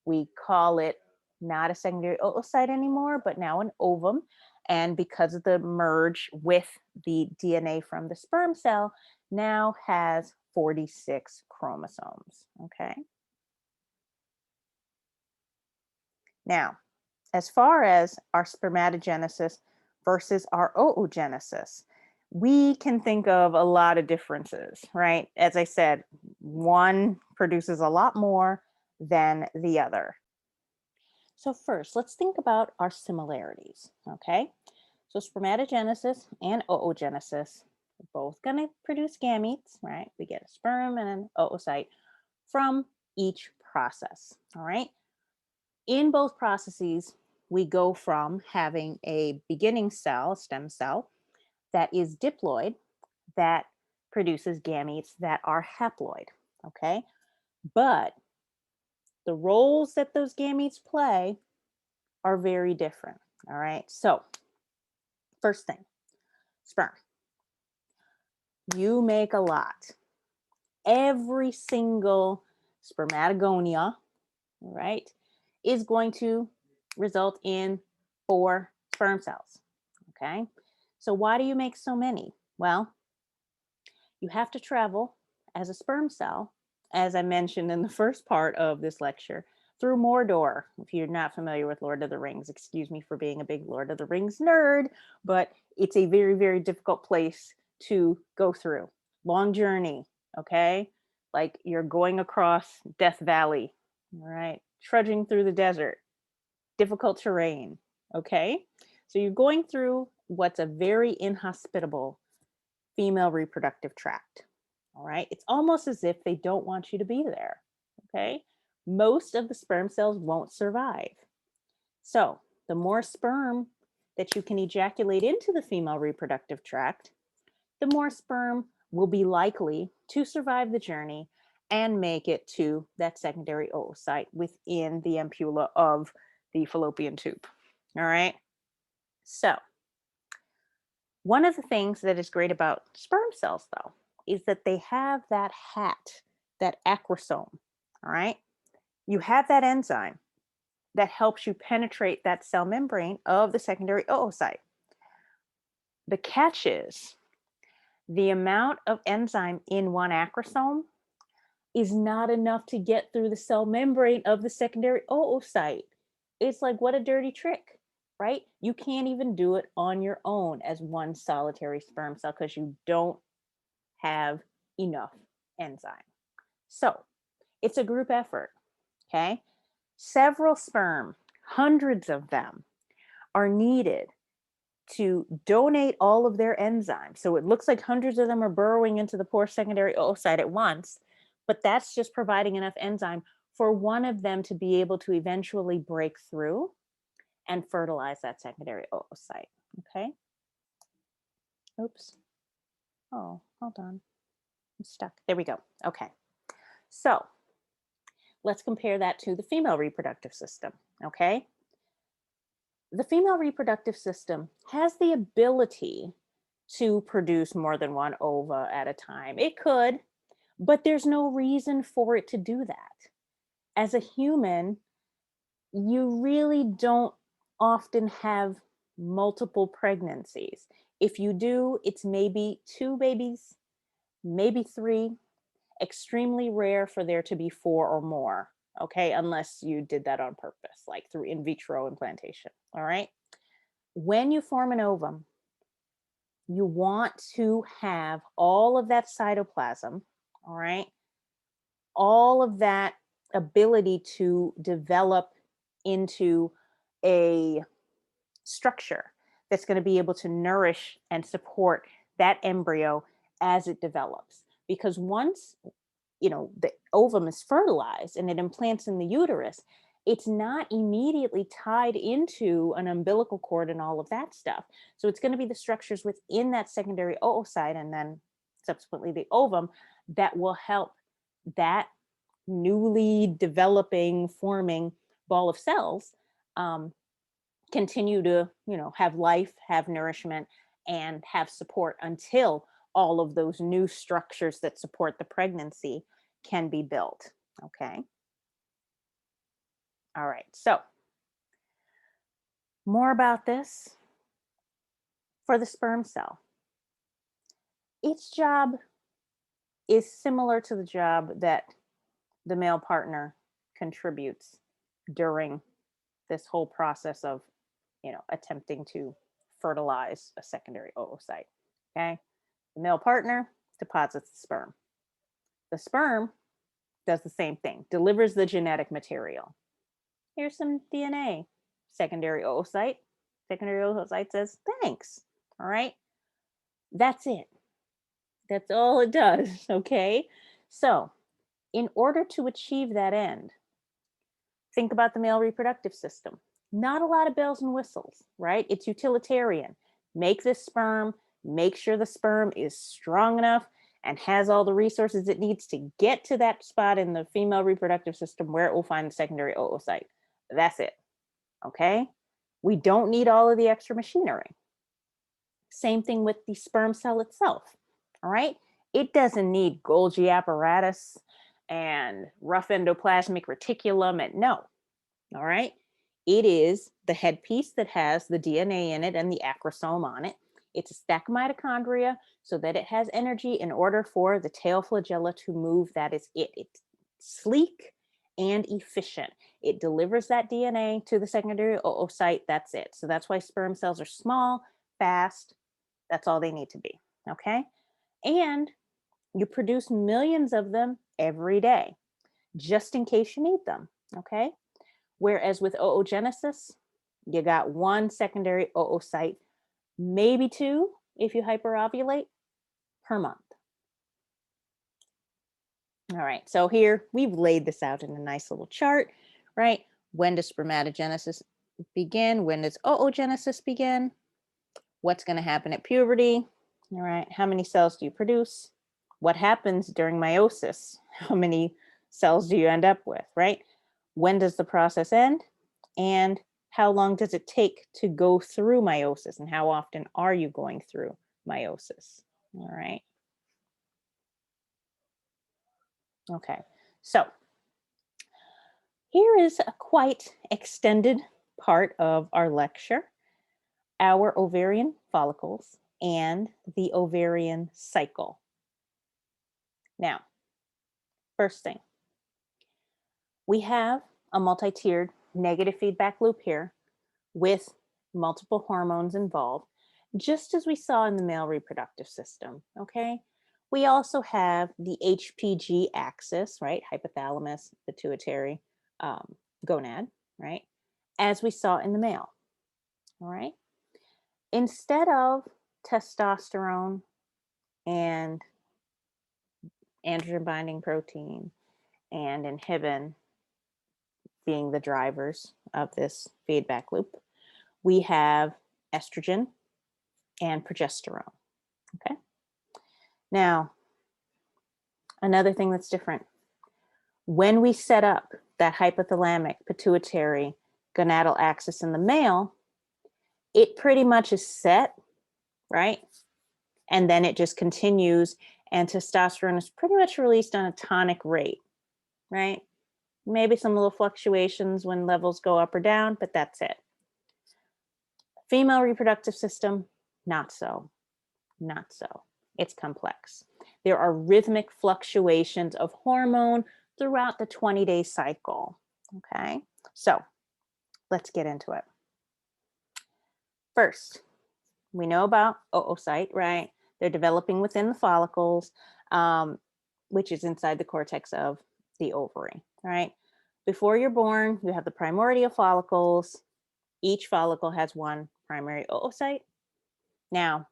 we call it not a secondary oocyte anymore, but now an ovum. And because of the merge with the DNA from the sperm cell, now has 46 chromosomes. Okay. Now, as far as our spermatogenesis versus our oogenesis, we can think of a lot of differences, right? As I said, one produces a lot more than the other. So first, let's think about our similarities, okay? So spermatogenesis and oogenesis are both going to produce gametes, right? We get a sperm and an oocyte from each process, all right? In both processes, we go from having a beginning cell, stem cell, that is diploid, that produces gametes that are haploid, okay? But the roles that those gametes play are very different, all right? So, first thing, sperm. You make a lot. Every single spermatogonia, right, is going to result in 4 sperm cells. Okay. So why do you make so many? Well, you have to travel as a sperm cell, as I mentioned in the first part of this lecture, through Mordor. If you're not familiar with Lord of the Rings, excuse me for being a big Lord of the Rings nerd, but it's a very, very difficult place to go through. Long journey, okay? Like you're going across Death Valley, all right? Trudging through the desert, difficult terrain, okay? So you're going through what's a very inhospitable female reproductive tract. All right. It's almost as if they don't want you to be there. Okay. Most of the sperm cells won't survive. So the more sperm that you can ejaculate into the female reproductive tract, the more sperm will be likely to survive the journey and make it to that secondary oocyte within the ampulla of the fallopian tube. All right. So one of the things that is great about sperm cells, though, is that they have that hat, that acrosome. All right. You have that enzyme that helps you penetrate that cell membrane of the secondary oocyte. The catch is the amount of enzyme in one acrosome is not enough to get through the cell membrane of the secondary oocyte. It's like, what a dirty trick, right? You can't even do it on your own as one solitary sperm cell because you don't have enough enzyme. So it's a group effort, okay? Several sperm, hundreds of them, are needed to donate all of their enzymes. So it looks like hundreds of them are burrowing into the poor secondary oocyte at once, but that's just providing enough enzyme for one of them to be able to eventually break through and fertilize that secondary oocyte. Okay. Oops. Oh, hold on. I'm stuck. There we go. Okay. So let's compare that to the female reproductive system. Okay. The female reproductive system has the ability to produce more than one ova at a time. It could, but there's no reason for it to do that. As a human, you really don't often have multiple pregnancies. If you do, it's maybe 2 babies, maybe 3. Extremely rare for there to be 4 or more, okay, unless you did that on purpose, like through in vitro implantation. All right. When you form an ovum, you want to have all of that cytoplasm, all right, all of that ability to develop into a structure that's going to be able to nourish and support that embryo as it develops. Because once, the ovum is fertilized and it implants in the uterus, it's not immediately tied into an umbilical cord and all of that stuff. So it's going to be the structures within that secondary oocyte and then subsequently the ovum that will help that newly developing, forming ball of cells continue to, have life, have nourishment, and have support until all of those new structures that support the pregnancy can be built. Okay. All right. So, more about this for the sperm cell. Its job is similar to the job that the male partner contributes during this whole process of, attempting to fertilize a secondary oocyte. Okay. The male partner deposits the sperm. The sperm does the same thing, delivers the genetic material. Here's some DNA. Secondary oocyte. Secondary oocyte says, thanks. All right. That's it. That's all it does. Okay. So, in order to achieve that end, think about the male reproductive system. Not a lot of bells and whistles, right? It's utilitarian. Make this sperm, make sure the sperm is strong enough and has all the resources it needs to get to that spot in the female reproductive system where it will find the secondary oocyte. That's it. Okay? We don't need all of the extra machinery. Same thing with the sperm cell itself. All right? It doesn't need Golgi apparatus and rough endoplasmic reticulum and no. All right? It is the headpiece that has the DNA in it and the acrosome on it. It's a stack of mitochondria so that it has energy in order for the tail flagella to move. That is it. It's sleek and efficient. It delivers that DNA to the secondary oocyte. That's it. So that's why sperm cells are small, fast. That's all they need to be. Okay. And you produce millions of them every day, just in case you need them. Okay. Whereas with oogenesis, you got one secondary oocyte, maybe two if you hyperovulate per month. All right, so here we've laid this out in a nice little chart, right? When does spermatogenesis begin? When does oogenesis begin? What's going to happen at puberty? All right, how many cells do you produce? What happens during meiosis? How many cells do you end up with, right? When does the process end? And how long does it take to go through meiosis? And how often are you going through meiosis? All right. Okay, so here is a quite extended part of our lecture, our ovarian follicles and the ovarian cycle. Now, first thing, we have a multi-tiered negative feedback loop here with multiple hormones involved, just as we saw in the male reproductive system, okay? We also have the HPG axis, right? Hypothalamus, pituitary, gonad, right? As we saw in the male, all right? Instead of testosterone and androgen binding protein and inhibin being the drivers of this feedback loop, we have estrogen and progesterone. Okay. Now, another thing that's different, when we set up that hypothalamic pituitary gonadal axis in the male, it pretty much is set, right? And then it just continues, and testosterone is pretty much released on a tonic rate, right? Maybe some little fluctuations when levels go up or down, but that's it. Female reproductive system, not so. Not so. It's complex. There are rhythmic fluctuations of hormone throughout the 20-day cycle. Okay, so let's get into it. First, we know about oocyte, right? They're developing within the follicles, which is inside the cortex of the ovary, right? Before you're born, you have the primordial follicles. Each follicle has one primary oocyte. Now,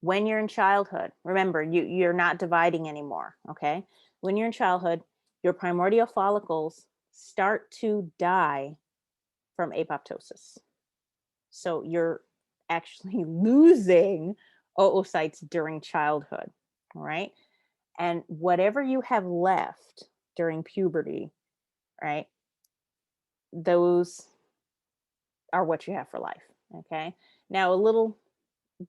when you're in childhood, remember, you're not dividing anymore, okay? When you're in childhood, your primordial follicles start to die from apoptosis. So you're actually losing oocytes during childhood, all right? And whatever you have left during puberty, right? Those are what you have for life, okay? Now, a little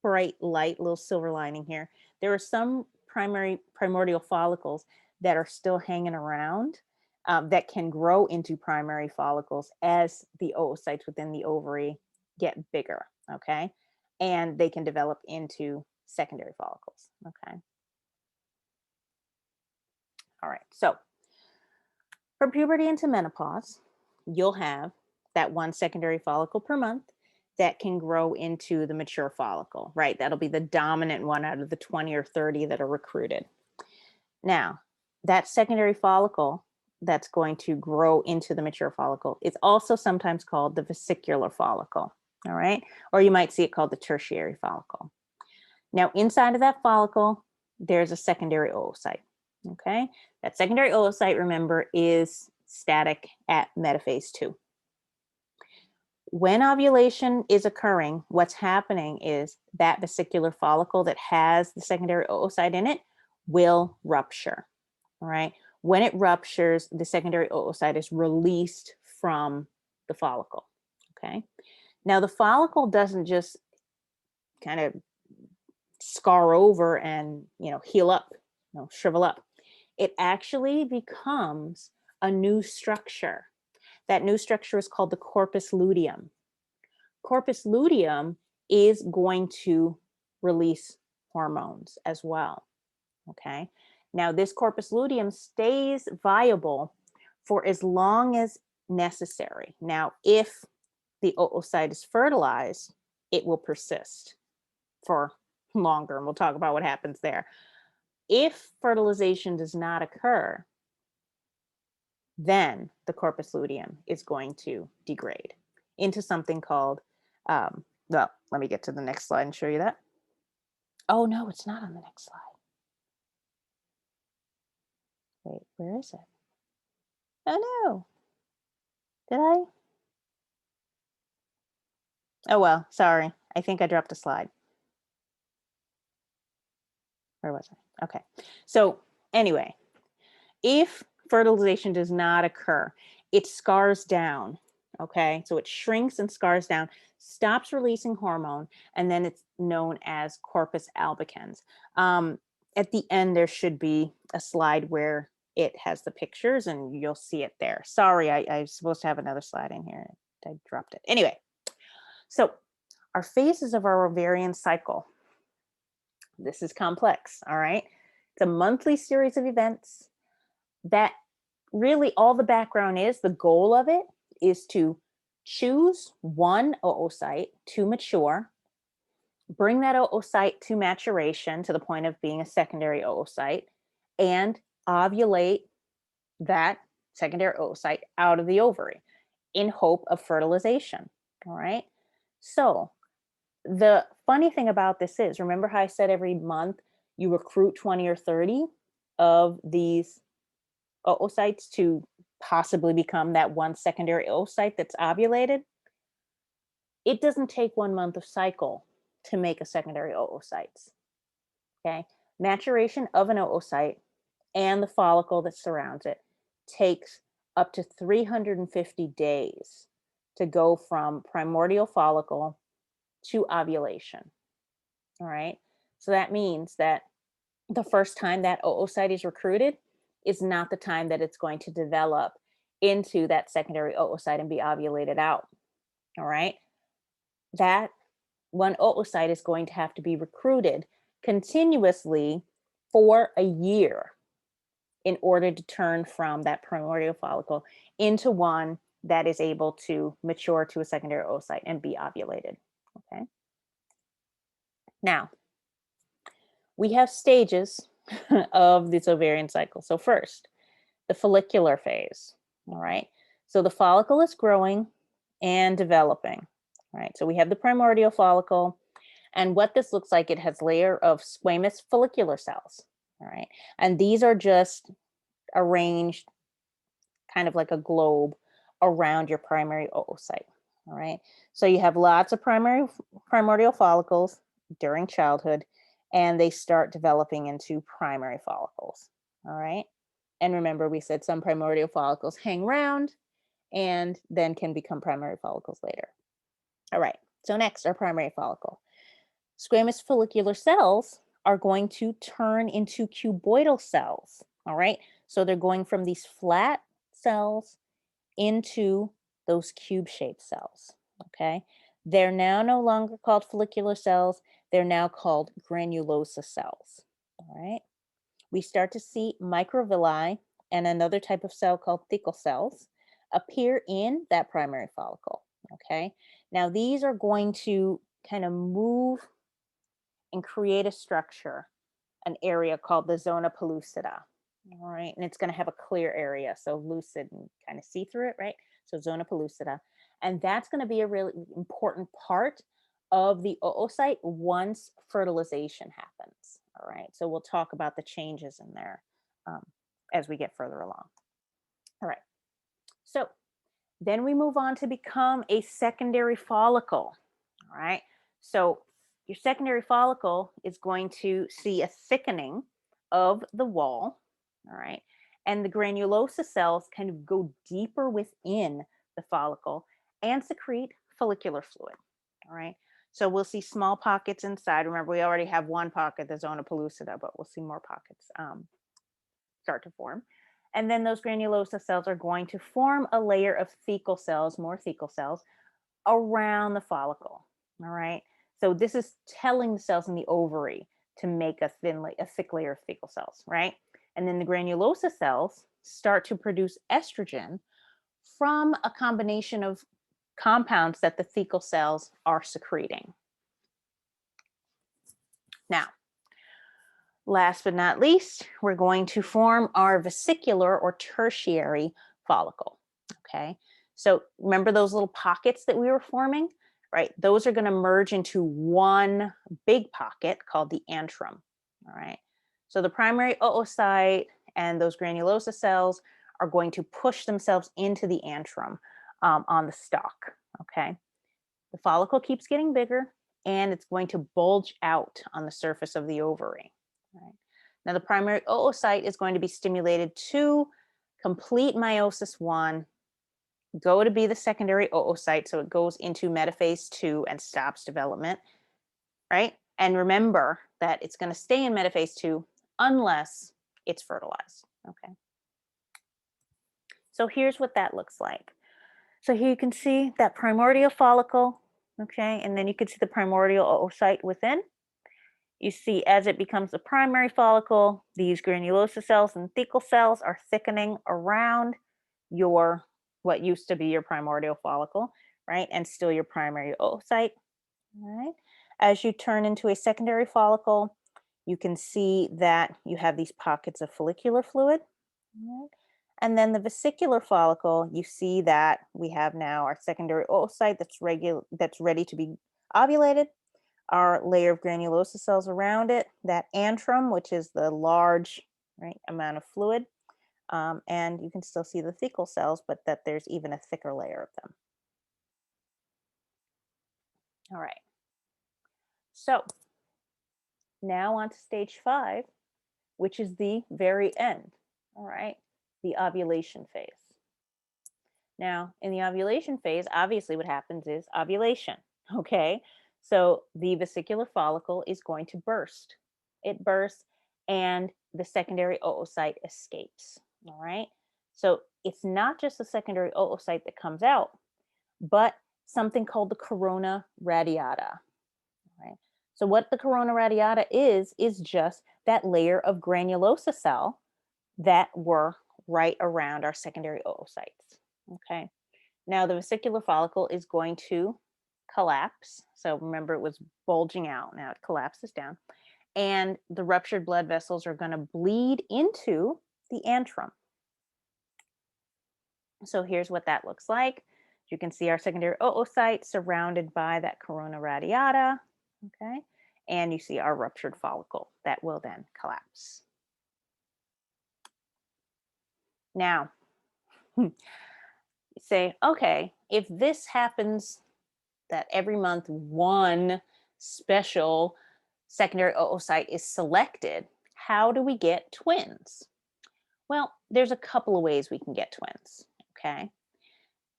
bright light, little silver lining here. There are some primordial follicles that are still hanging around that can grow into primary follicles as the oocytes within the ovary get bigger, okay? And they can develop into secondary follicles, okay? All right, so from puberty into menopause, you'll have that one secondary follicle per month that can grow into the mature follicle, right? That'll be the dominant one out of the 20 or 30 that are recruited. Now, that secondary follicle that's going to grow into the mature follicle is also sometimes called the vesicular follicle, all right? Or you might see it called the tertiary follicle. Now, inside of that follicle, there's a secondary oocyte, okay? That secondary oocyte, remember, is static at metaphase 2. When ovulation is occurring, what's happening is that vesicular follicle that has the secondary oocyte in it will rupture, all right? When it ruptures, the secondary oocyte is released from the follicle, okay? Now, the follicle doesn't just kind of scar over and, heal up, shrivel up. It actually becomes a new structure. That new structure is called the corpus luteum. Corpus luteum is going to release hormones as well, okay? Now, this corpus luteum stays viable for as long as necessary. Now, if the oocyte is fertilized, it will persist for longer, and we'll talk about what happens there. If fertilization does not occur, then the corpus luteum is going to degrade into something called, well, let me get to the next slide and show you that. Oh, no, it's not on the next slide. Wait, where is it? Oh, no. Did I? Oh, well, sorry. I think I dropped a slide. Where was I? Okay. So anyway, if fertilization does not occur, it scars down. Okay. So it shrinks and scars down, stops releasing hormone, and then it's known as corpus albicans. At the end, there should be a slide where it has the pictures and you'll see it there. Sorry, I was supposed to have another slide in here. I dropped it. Anyway, so our phases of our ovarian cycle. This is complex, all right? It's a monthly series of events that really all the background is, the goal of it is to choose one oocyte to mature, bring that oocyte to maturation to the point of being a secondary oocyte, and ovulate that secondary oocyte out of the ovary in hope of fertilization, all right? So the funny thing about this is, remember how I said every month you recruit 20 or 30 of these oocytes to possibly become that one secondary oocyte that's ovulated? It doesn't take 1 month of cycle to make a secondary oocytes. Okay, maturation of an oocyte and the follicle that surrounds it takes up to 350 days to go from primordial follicle to ovulation. All right, so that means that the first time that oocyte is recruited is not the time that it's going to develop into that secondary oocyte and be ovulated out. All right. That one oocyte is going to have to be recruited continuously for a year in order to turn from that primordial follicle into one that is able to mature to a secondary oocyte and be ovulated. Okay. Now, we have stages of this ovarian cycle. So first, the follicular phase. All right. So the follicle is growing and developing. All right, so we have the primordial follicle, and what this looks like, it has layer of squamous follicular cells. All right, and these are just arranged kind of like a globe around your primary oocyte. All right, so you have lots of primordial follicles during childhood, and they start developing into primary follicles. All right, and remember, we said some primordial follicles hang around and then can become primary follicles later. All right, so next, our primary follicle. Squamous follicular cells are going to turn into cuboidal cells. All right, so they're going from these flat cells into those cube-shaped cells. Okay, they're now no longer called follicular cells, they're now called granulosa cells. All right, we start to see microvilli and another type of cell called thecal cells appear in that primary follicle. Okay, now these are going to kind of move and create a structure, an area called the zona pellucida. All right, and it's going to have a clear area, so lucid and kind of see through it, right? So zona pellucida, and that's going to be a really important part of the oocyte once fertilization happens. All right, so we'll talk about the changes in there um, as we get further along. All right, so then we move on to become a secondary follicle. All right, so your secondary follicle is going to see a thickening of the wall. All right, and the granulosa cells kind of go deeper within the follicle and secrete follicular fluid. All right, so we'll see small pockets inside. Remember, we already have one pocket, the zona pellucida, but we'll see more pockets start to form. And then those granulosa cells are going to form a layer of thecal cells, more thecal cells, around the follicle. All right. So this is telling the cells in the ovary to make a thick layer of thecal cells, right? And then the granulosa cells start to produce estrogen from a combination of compounds that the thecal cells are secreting. Now, last but not least, we're going to form our vesicular or tertiary follicle. Okay, so remember those little pockets that we were forming, right? Those are going to merge into one big pocket called the antrum. All right, so the primary oocyte and those granulosa cells are going to push themselves into the antrum on the stalk. Okay, the follicle keeps getting bigger and it's going to bulge out on the surface of the ovary. Right. Now, the primary oocyte is going to be stimulated to complete meiosis 1, go to be the secondary oocyte, so it goes into metaphase 2 and stops development, right? And remember that it's going to stay in metaphase 2 unless it's fertilized, okay? So here's what that looks like. So here you can see that primordial follicle, okay? And then you can see the primordial oocyte within. You see, as it becomes the primary follicle, these granulosa cells and thecal cells are thickening around your, what used to be your primordial follicle, right? And still your primary oocyte, right? As you turn into a secondary follicle, you can see that you have these pockets of follicular fluid, right? And then the vesicular follicle, you see that we have now our secondary oocyte that's ready to be ovulated, our layer of granulosa cells around it, that antrum, which is the large, right, amount of fluid, and you can still see the thecal cells, but that there's even a thicker layer of them. All right. So now on to stage 5, which is the very end. All right, the ovulation phase. Now, in the ovulation phase, obviously what happens is ovulation. Okay, so the vesicular follicle is going to burst. It bursts and the secondary oocyte escapes. All right, so it's not just the secondary oocyte that comes out, but something called the corona radiata. Right. So what the corona radiata is just that layer of granulosa cell that were right around our secondary oocytes. Okay. Now the vesicular follicle is going to collapse. So remember, it was bulging out. Now it collapses down. And the ruptured blood vessels are going to bleed into the antrum. So here's what that looks like. You can see our secondary oocyte surrounded by that corona radiata, okay? And you see our ruptured follicle that will then collapse. Now, you say, okay, if this happens that every month one special secondary oocyte is selected, how do we get twins? Well, there's a couple of ways we can get twins, okay?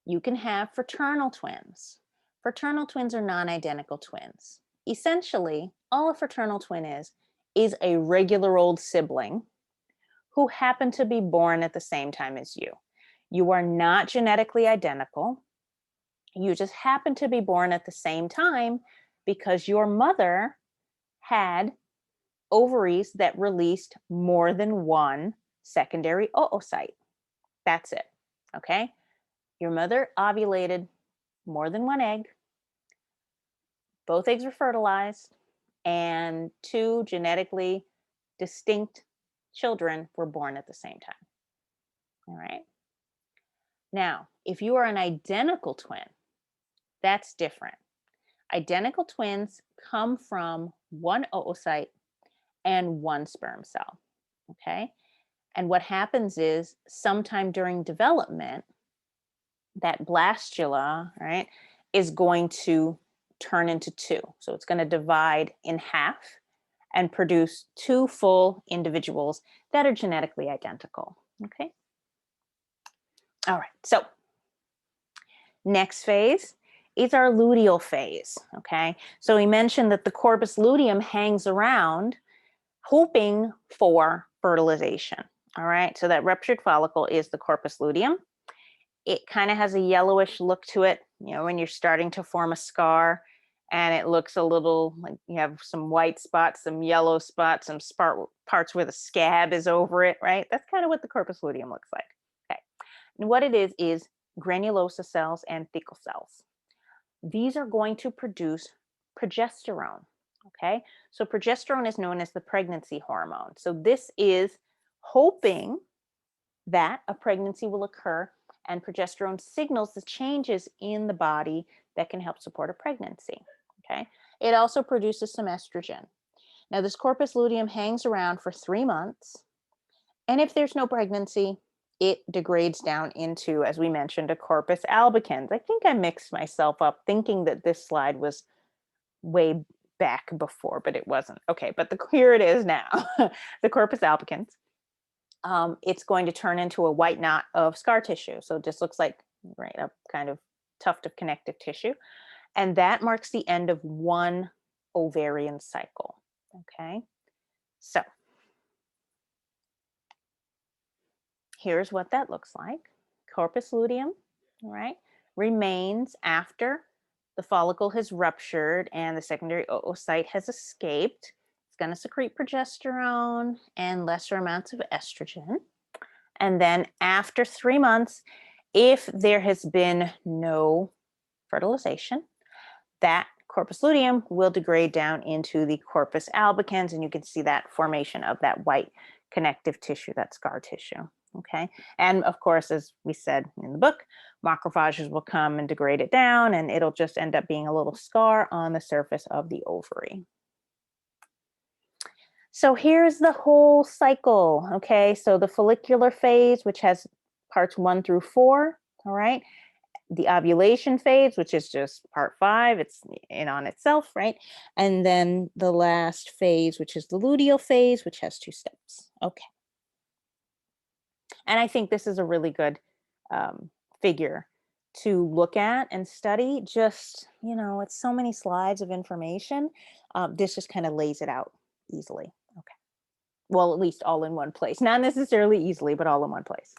You can have fraternal twins. Fraternal twins are non-identical twins. Essentially, all a fraternal twin is a regular old sibling who happen to be born at the same time as you. You are not genetically identical. You just happen to be born at the same time because your mother had ovaries that released more than one secondary oocyte. That's it, okay? Your mother ovulated more than one egg. Both eggs were fertilized, and two genetically distinct children were born at the same time. All right. Now, if you are an identical twin, that's different. Identical twins come from one oocyte and one sperm cell. Okay. And what happens is sometime during development, that blastula, right, is going to turn into two. So it's going to divide in half and produce two full individuals that are genetically identical. Okay. All right. So next phase is our luteal phase. Okay. So we mentioned that the corpus luteum hangs around hoping for fertilization. All right. So that ruptured follicle is the corpus luteum. It kind of has a yellowish look to it, you know, when you're starting to form a scar, and it looks a little like you have some white spots, some yellow spots, some parts where the scab is over it, right? That's kind of what the corpus luteum looks like. Okay. And what it is granulosa cells and thecal cells. These are going to produce progesterone. Okay. So progesterone is known as the pregnancy hormone. So this is hoping that a pregnancy will occur, and progesterone signals the changes in the body that can help support a pregnancy. Okay. It also produces some estrogen. Now, this corpus luteum hangs around for 3 months, and if there's no pregnancy, it degrades down into, as we mentioned, a corpus albicans. I think I mixed myself up thinking that this slide was way back before, but it wasn't. Okay, but here it is now, the corpus albicans. It's going to turn into a white knot of scar tissue. So it just looks like, right, a kind of tuft of connective tissue. And that marks the end of one ovarian cycle. Okay. So here's what that looks like. Corpus luteum, right, remains after the follicle has ruptured and the secondary oocyte has escaped. It's going to secrete progesterone and lesser amounts of estrogen. And then after 3 months, if there has been no fertilization, that corpus luteum will degrade down into the corpus albicans, and you can see that formation of that white connective tissue, that scar tissue. Okay. And of course, as we said in the book, macrophages will come and degrade it down, and it'll just end up being a little scar on the surface of the ovary. So here's the whole cycle. Okay. So the follicular phase, which has parts 1 through 4. All right. The ovulation phase, which is just part 5, it's in on itself, right? And then the last phase, which is the luteal phase, which has 2 steps. Okay. And I think this is a really good figure to look at and study. Just, you know, it's so many slides of information. This just kind of lays it out easily. Okay. Well, at least all in one place. Not necessarily easily, but all in one place.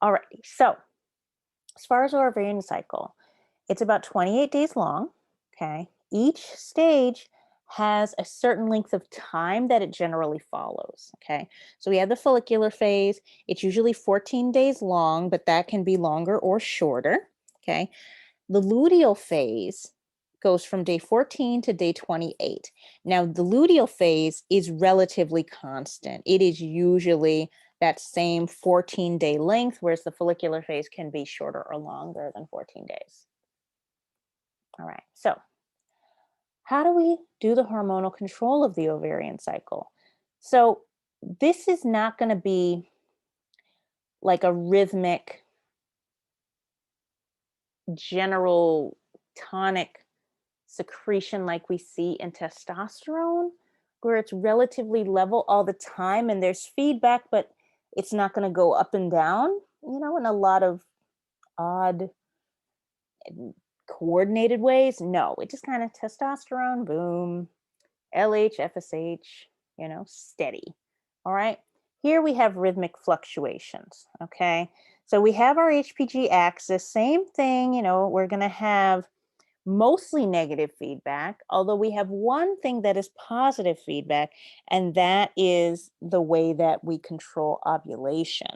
All righty. So as far as our ovarian cycle, it's about 28 days long. Okay. Each stage has a certain length of time that it generally follows. Okay. So we have the follicular phase. It's usually 14 days long, but that can be longer or shorter. Okay. The luteal phase goes from day 14 to day 28. Now, the luteal phase is relatively constant. It is usually that same 14-day length, whereas the follicular phase can be shorter or longer than 14 days. All right, so how do we do the hormonal control of the ovarian cycle? So this is not going to be like a rhythmic, general tonic secretion like we see in testosterone, where it's relatively level all the time and there's feedback, but it's not going to go up and down, in a lot of odd and coordinated ways. No, it just kind of testosterone, boom, LH, FSH, steady. All right. Here we have rhythmic fluctuations. Okay. So we have our HPG axis, same thing, we're going to have mostly negative feedback, although we have one thing that is positive feedback, and that is the way that we control ovulation.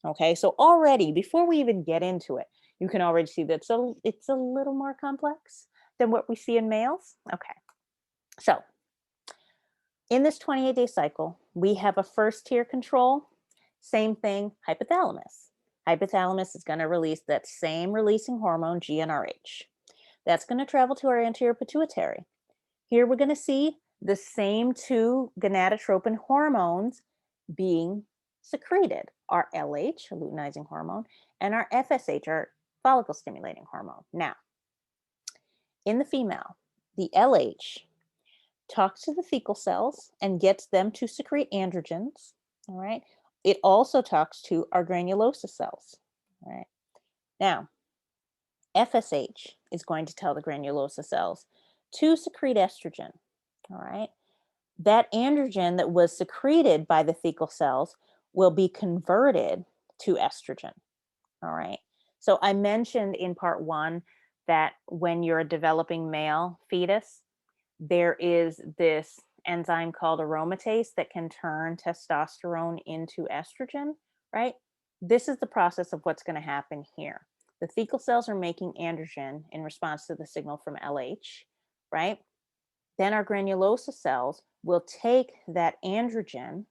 Okay, so already before we even get into it, you can already see that it's a little more complex than what we see in males. Okay, so in this 28-day cycle, we have a first tier control, same thing, hypothalamus. Hypothalamus is going to release that same releasing hormone, GnRH. That's going to travel to our anterior pituitary. Here we're going to see the same two gonadotropin hormones being secreted, our LH, luteinizing hormone, and our FSH, our follicle stimulating hormone. Now, in the female, the LH talks to the thecal cells and gets them to secrete androgens, all right? It also talks to our granulosa cells, all right? Now, FSH is going to tell the granulosa cells to secrete estrogen, all right? That androgen that was secreted by the thecal cells will be converted to estrogen, all right? So I mentioned in part 1 that when you're a developing male fetus, there is this enzyme called aromatase that can turn testosterone into estrogen, right? This is the process of what's going to happen here. The thecal cells are making androgen in response to the signal from LH, right? Then our granulosa cells will take that androgen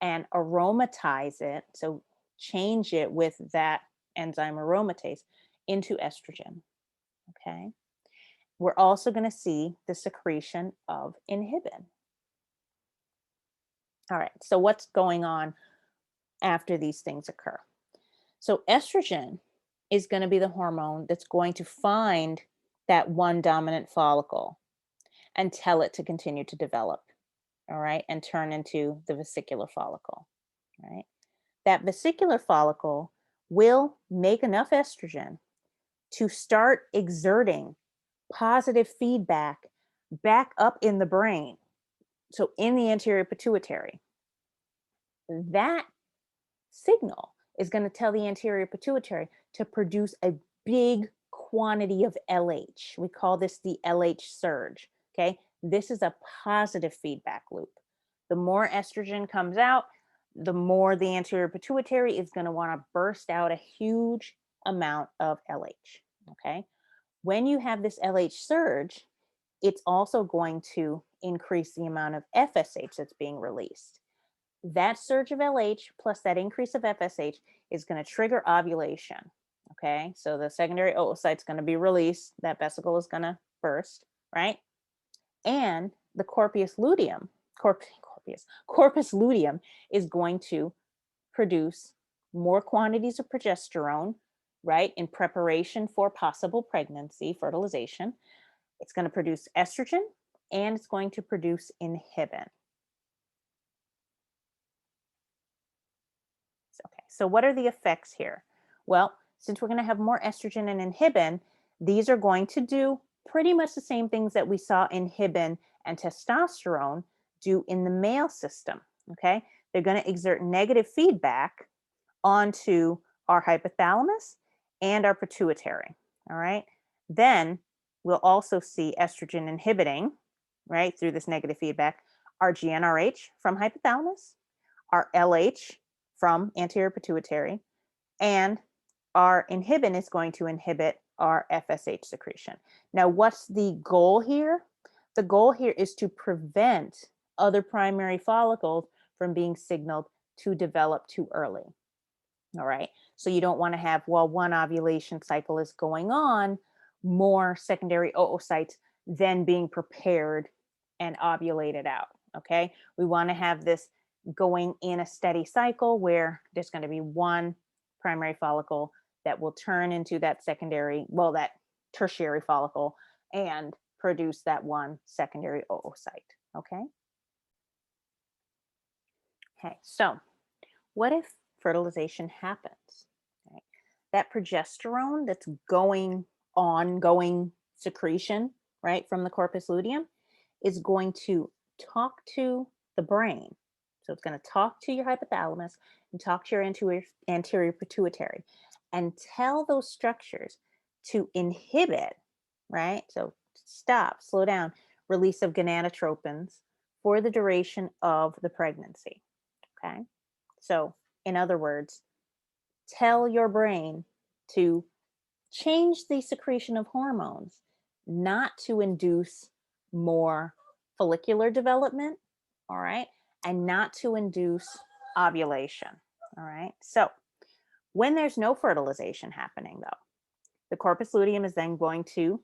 and aromatize it, so change it with that enzyme aromatase into estrogen, okay? We're also going to see the secretion of inhibin. All right, so what's going on after these things occur? So estrogen is going to be the hormone that's going to find that one dominant follicle and tell it to continue to develop, all right, and turn into the vesicular follicle, all right? That vesicular follicle will make enough estrogen to start exerting positive feedback back up in the brain, so in the anterior pituitary. That signal is going to tell the anterior pituitary to produce a big quantity of LH. We call this the LH surge. Okay, this is a positive feedback loop. The more estrogen comes out, the more the anterior pituitary is going to want to burst out a huge amount of LH. Okay, when you have this LH surge, it's also going to increase the amount of FSH that's being released. That surge of LH plus that increase of FSH is going to trigger ovulation. Okay, so the secondary oocyte's going to be released, that vesicle is going to burst, right? And the corpus luteum is going to produce more quantities of progesterone, right, in preparation for possible pregnancy, fertilization. It's going to produce estrogen and it's going to produce inhibin. Okay, so what are the effects here? Well, since we're going to have more estrogen and inhibin, these are going to do pretty much the same things that we saw inhibin and testosterone do in the male system, okay? They're going to exert negative feedback onto our hypothalamus and our pituitary, all right? Then we'll also see estrogen inhibiting, right, through this negative feedback, our GnRH from hypothalamus, our LH from anterior pituitary, and our inhibin is going to inhibit our FSH secretion. Now, what's the goal here? The goal here is to prevent other primary follicles from being signaled to develop too early. All right. So you don't want to have, while one ovulation cycle is going on, more secondary oocytes then being prepared and ovulated out. Okay. We want to have this going in a steady cycle where there's going to be one primary follicle that will turn into that secondary, well, that tertiary follicle and produce that one secondary oocyte. Okay. Okay. So what if fertilization happens? Right? That progesterone that's ongoing secretion, right, from the corpus luteum is going to talk to the brain. So it's going to talk to your hypothalamus and talk to your anterior pituitary and tell those structures to inhibit, right? So stop, slow down, release of gonadotropins for the duration of the pregnancy. Okay. So, in other words, tell your brain to change the secretion of hormones, not to induce more follicular development, all right, and not to induce ovulation, all right. So, when there's no fertilization happening, though, the corpus luteum is then going to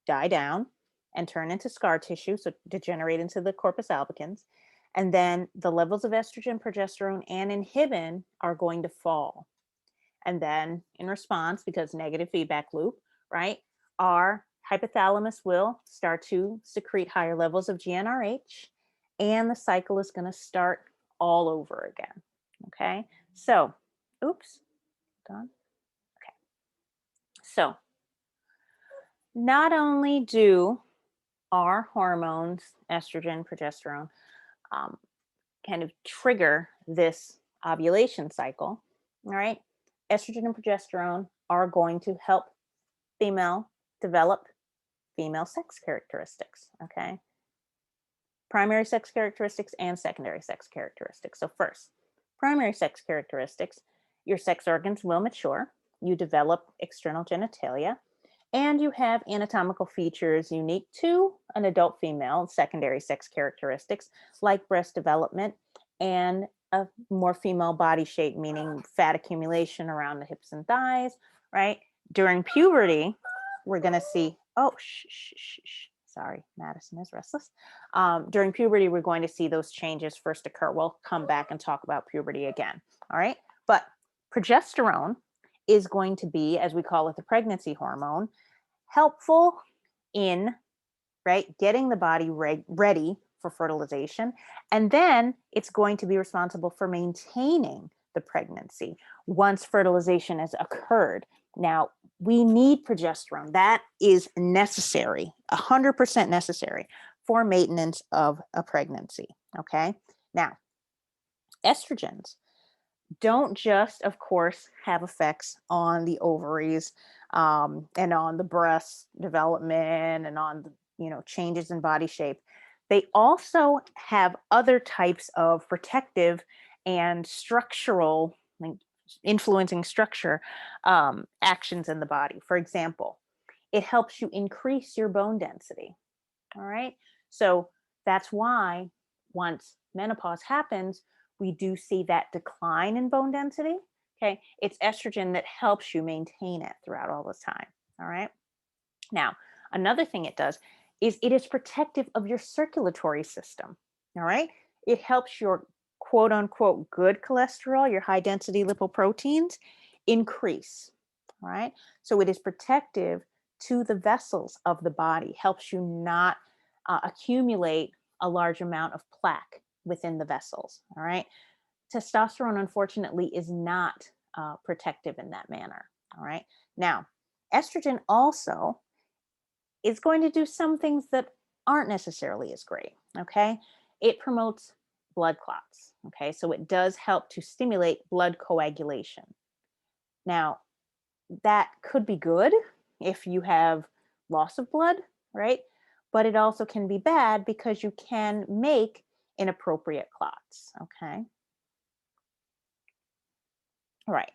die down and turn into scar tissue, so degenerate into the corpus albicans. And then the levels of estrogen, progesterone, and inhibin are going to fall. And then in response, because negative feedback loop, right, our hypothalamus will start to secrete higher levels of GnRH, and the cycle is going to start all over again. Okay. So, oops, done. Okay. So, not only do our hormones, estrogen, progesterone, um, kind of trigger this ovulation cycle, all right, estrogen and progesterone are going to help female develop female sex characteristics, okay? Primary sex characteristics and secondary sex characteristics. So first, primary sex characteristics, your sex organs will mature, you develop external genitalia, and you have anatomical features unique to an adult female, secondary sex characteristics like breast development and a more female body shape, meaning fat accumulation around the hips and thighs, right? During puberty, we're going to see, oh, sorry, Madison is restless. During puberty, we're going to see those changes first occur. We'll come back and talk about puberty again, all right? But progesterone is going to be, as we call it, the pregnancy hormone, helpful in, right, getting the body ready for fertilization. And then it's going to be responsible for maintaining the pregnancy once fertilization has occurred. Now, we need progesterone. That is necessary, 100% necessary for maintenance of a pregnancy. Okay. Now, estrogens don't just, of course, have effects on the ovaries and on the breast development and on the, changes in body shape. They also have other types of protective and structural, like influencing structure actions in the body. For example, it helps you increase your bone density. All right. So that's why once menopause happens, we do see that decline in bone density. Okay. It's estrogen that helps you maintain it throughout all this time. All right. Now, another thing it does is it is protective of your circulatory system. All right. It helps your quote unquote good cholesterol, your high density lipoproteins, increase. All right. So it is protective to the vessels of the body, helps you not accumulate a large amount of plaque within the vessels. All right. Testosterone, unfortunately, is not protective in that manner. All right. Now, estrogen also is going to do some things that aren't necessarily as great. Okay. It promotes blood clots. Okay. So it does help to stimulate blood coagulation. Now, that could be good if you have loss of blood, right? But it also can be bad because you can make inappropriate clots, okay? All right.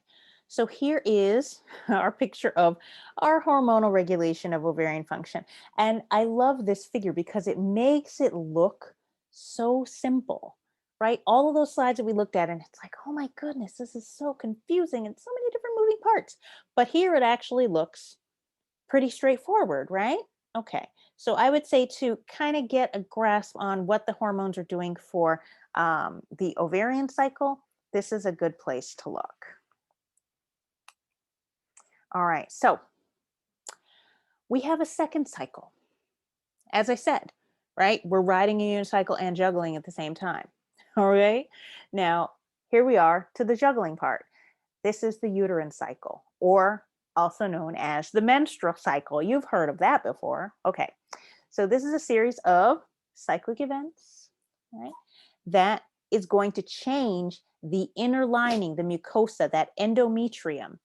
So here is our picture of our hormonal regulation of ovarian function. And I love this figure because it makes it look so simple, right? All of those slides that we looked at, and it's like, oh my goodness, this is so confusing and so many different moving parts. But here it actually looks pretty straightforward, right? Okay, so I would say to kind of get a grasp on what the hormones are doing for the ovarian cycle, this is a good place to look. All right, so we have a second cycle. As I said, right? We're riding a unicycle and juggling at the same time. All right. Now, here we are to the juggling part. This is the uterine cycle, or also known as the menstrual cycle. You've heard of that before. Okay. So, this is a series of cyclic events, right? That is going to change the inner lining, the mucosa, that endometrium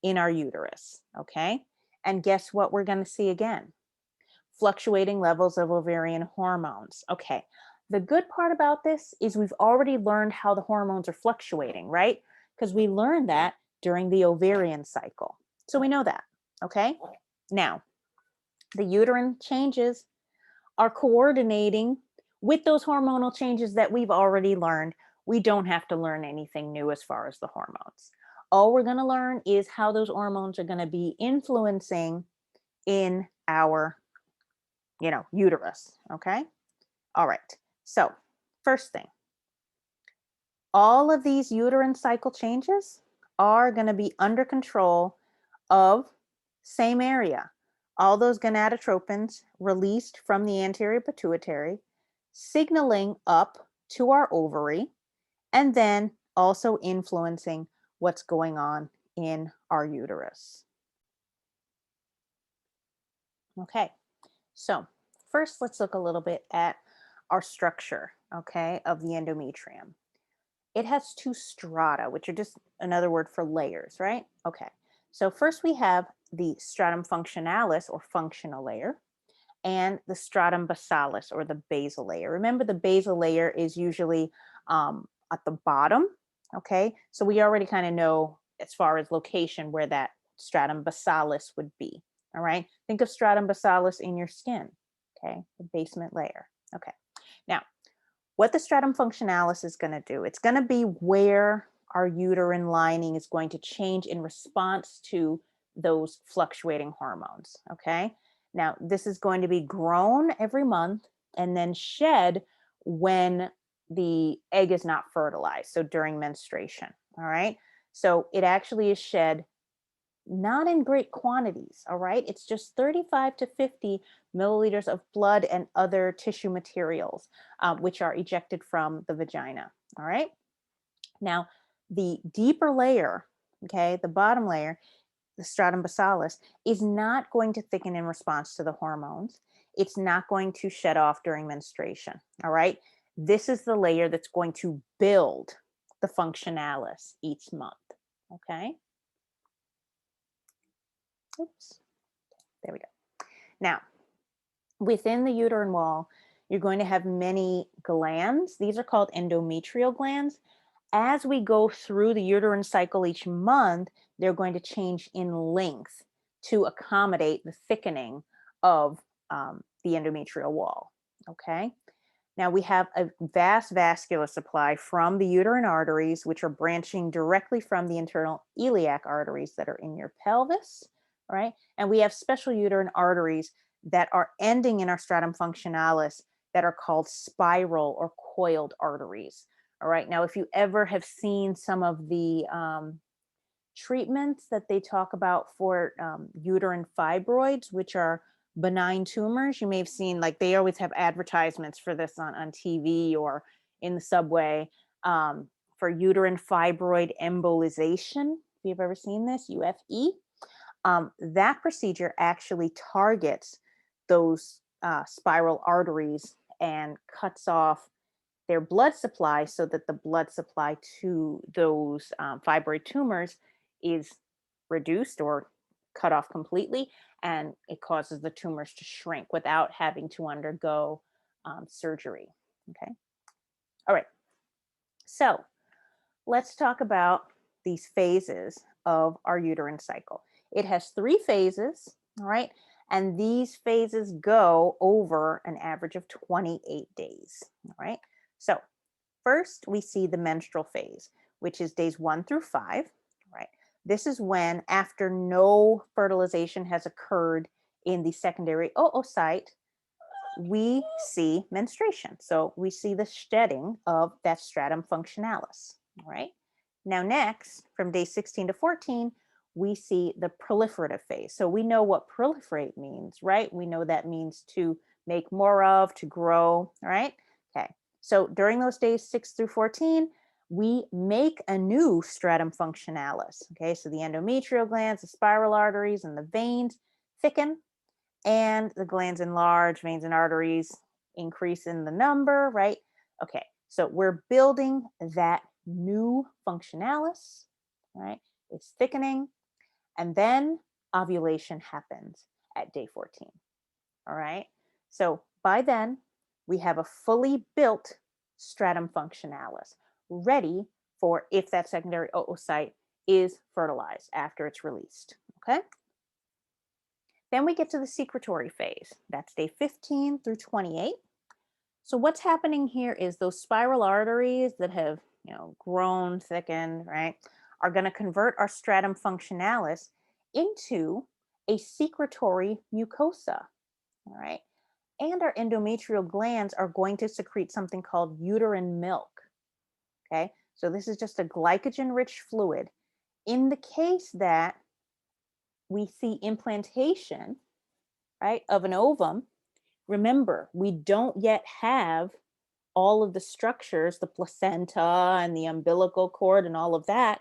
in our uterus. Okay. And guess what we're going to see again? Fluctuating levels of ovarian hormones. Okay, the good part about this is we've already learned how the hormones are fluctuating, right? Because we learned that during the ovarian cycle. So we know that, okay? Now, the uterine changes are coordinating with those hormonal changes that we've already learned. We don't have to learn anything new as far as the hormones. All we're going to learn is how those hormones are going to be influencing in our uterus. Okay. All right. So, first thing, all of these uterine cycle changes are going to be under control of same area. All those gonadotropins released from the anterior pituitary, signaling up to our ovary, and then also influencing what's going on in our uterus. Okay. So, first, let's look a little bit at our structure, okay, of the endometrium. It has two strata, which are just another word for layers, right? Okay. So, first we have the stratum functionalis, or functional layer, and the stratum basalis, or the basal layer. Remember, the basal layer is usually at the bottom, okay? So, we already kind of know as far as location where that stratum basalis would be. All right. Think of stratum basalis in your skin. Okay. The basement layer. Okay. Now, what the stratum functionalis is going to do, it's going to be where our uterine lining is going to change in response to those fluctuating hormones. Okay. Now, this is going to be grown every month and then shed when the egg is not fertilized. So during menstruation. All right. So it actually is shed not in great quantities, all right? It's just 35 to 50 milliliters of blood and other tissue materials, which are ejected from the vagina, all right? Now, the deeper layer, okay, the bottom layer, the stratum basalis, is not going to thicken in response to the hormones. It's not going to shed off during menstruation, all right? This is the layer that's going to build the functionalis each month, okay? Oops. There we go. Now, within the uterine wall, you're going to have many glands. These are called endometrial glands. As we go through the uterine cycle each month, they're going to change in length to accommodate the thickening of the endometrial wall. Okay. Now we have a vast vascular supply from the uterine arteries, which are branching directly from the internal iliac arteries that are in your pelvis, right? And we have special uterine arteries that are ending in our stratum functionalis that are called spiral or coiled arteries. All right. Now, if you ever have seen some of the treatments that they talk about for uterine fibroids, which are benign tumors. You may have seen, like, they always have advertisements for this on TV or in the subway for uterine fibroid embolization. If you've ever seen this, UFE, that procedure actually targets those spiral arteries and cuts off their blood supply so that the blood supply to those fibroid tumors is reduced or cut off completely, and it causes the tumors to shrink without having to undergo surgery. Okay. All right. So let's talk about these phases of our uterine cycle. It has 3 phases, all right? And these phases go over an average of 28 days, all right? So first we see the menstrual phase, which is days 1 through 5, right? This is when, after no fertilization has occurred in the secondary oocyte, we see menstruation. So we see the shedding of that stratum functionalis, right? Now, next, from day 16 to 14, we see the proliferative phase. So we know what proliferate means, right? We know that means to make more of, to grow, right? Okay. So during those days 6 through 14, we make a new stratum functionalis. Okay. So the endometrial glands, the spiral arteries, and the veins thicken, and the glands enlarge, veins and arteries increase in the number, right? Okay. So we're building that new functionalis, right? It's thickening, and then ovulation happens at day 14. All right. So by then, we have a fully built stratum functionalis ready for if that secondary oocyte is fertilized after it's released. Okay. Then we get to the secretory phase. That's day 15 through 28. So what's happening here is those spiral arteries that have, grown, thickened, right, are going to convert our stratum functionalis into a secretory mucosa, all right? And our endometrial glands are going to secrete something called uterine milk, okay? So this is just a glycogen-rich fluid. In the case that we see implantation, right, of an ovum, remember, we don't yet have all of the structures, the placenta and the umbilical cord and all of that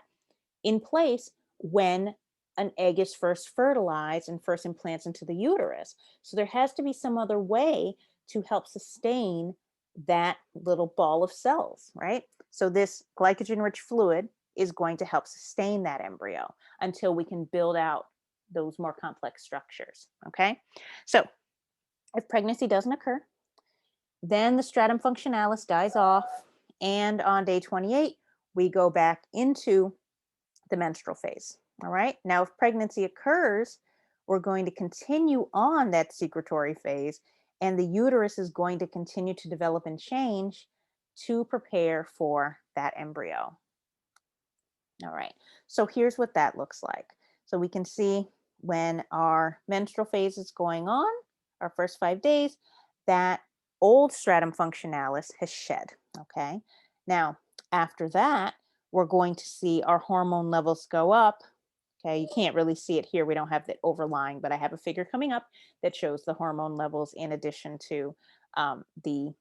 in place when an egg is first fertilized and first implants into the uterus. So there has to be some other way to help sustain that little ball of cells, right? So this glycogen rich fluid is going to help sustain that embryo until we can build out those more complex structures, okay? So if pregnancy doesn't occur, then the stratum functionalis dies off, and on day 28, we go back into the menstrual phase. All right. Now, if pregnancy occurs, we're going to continue on that secretory phase, and the uterus is going to continue to develop and change to prepare for that embryo. All right. So here's what that looks like. So we can see when our menstrual phase is going on, our first 5 days, that old stratum functionalis has shed. Okay. Now, after that, we're going to see our hormone levels go up. Okay. You can't really see it here. We don't have the overlying, but I have a figure coming up that shows the hormone levels in addition to the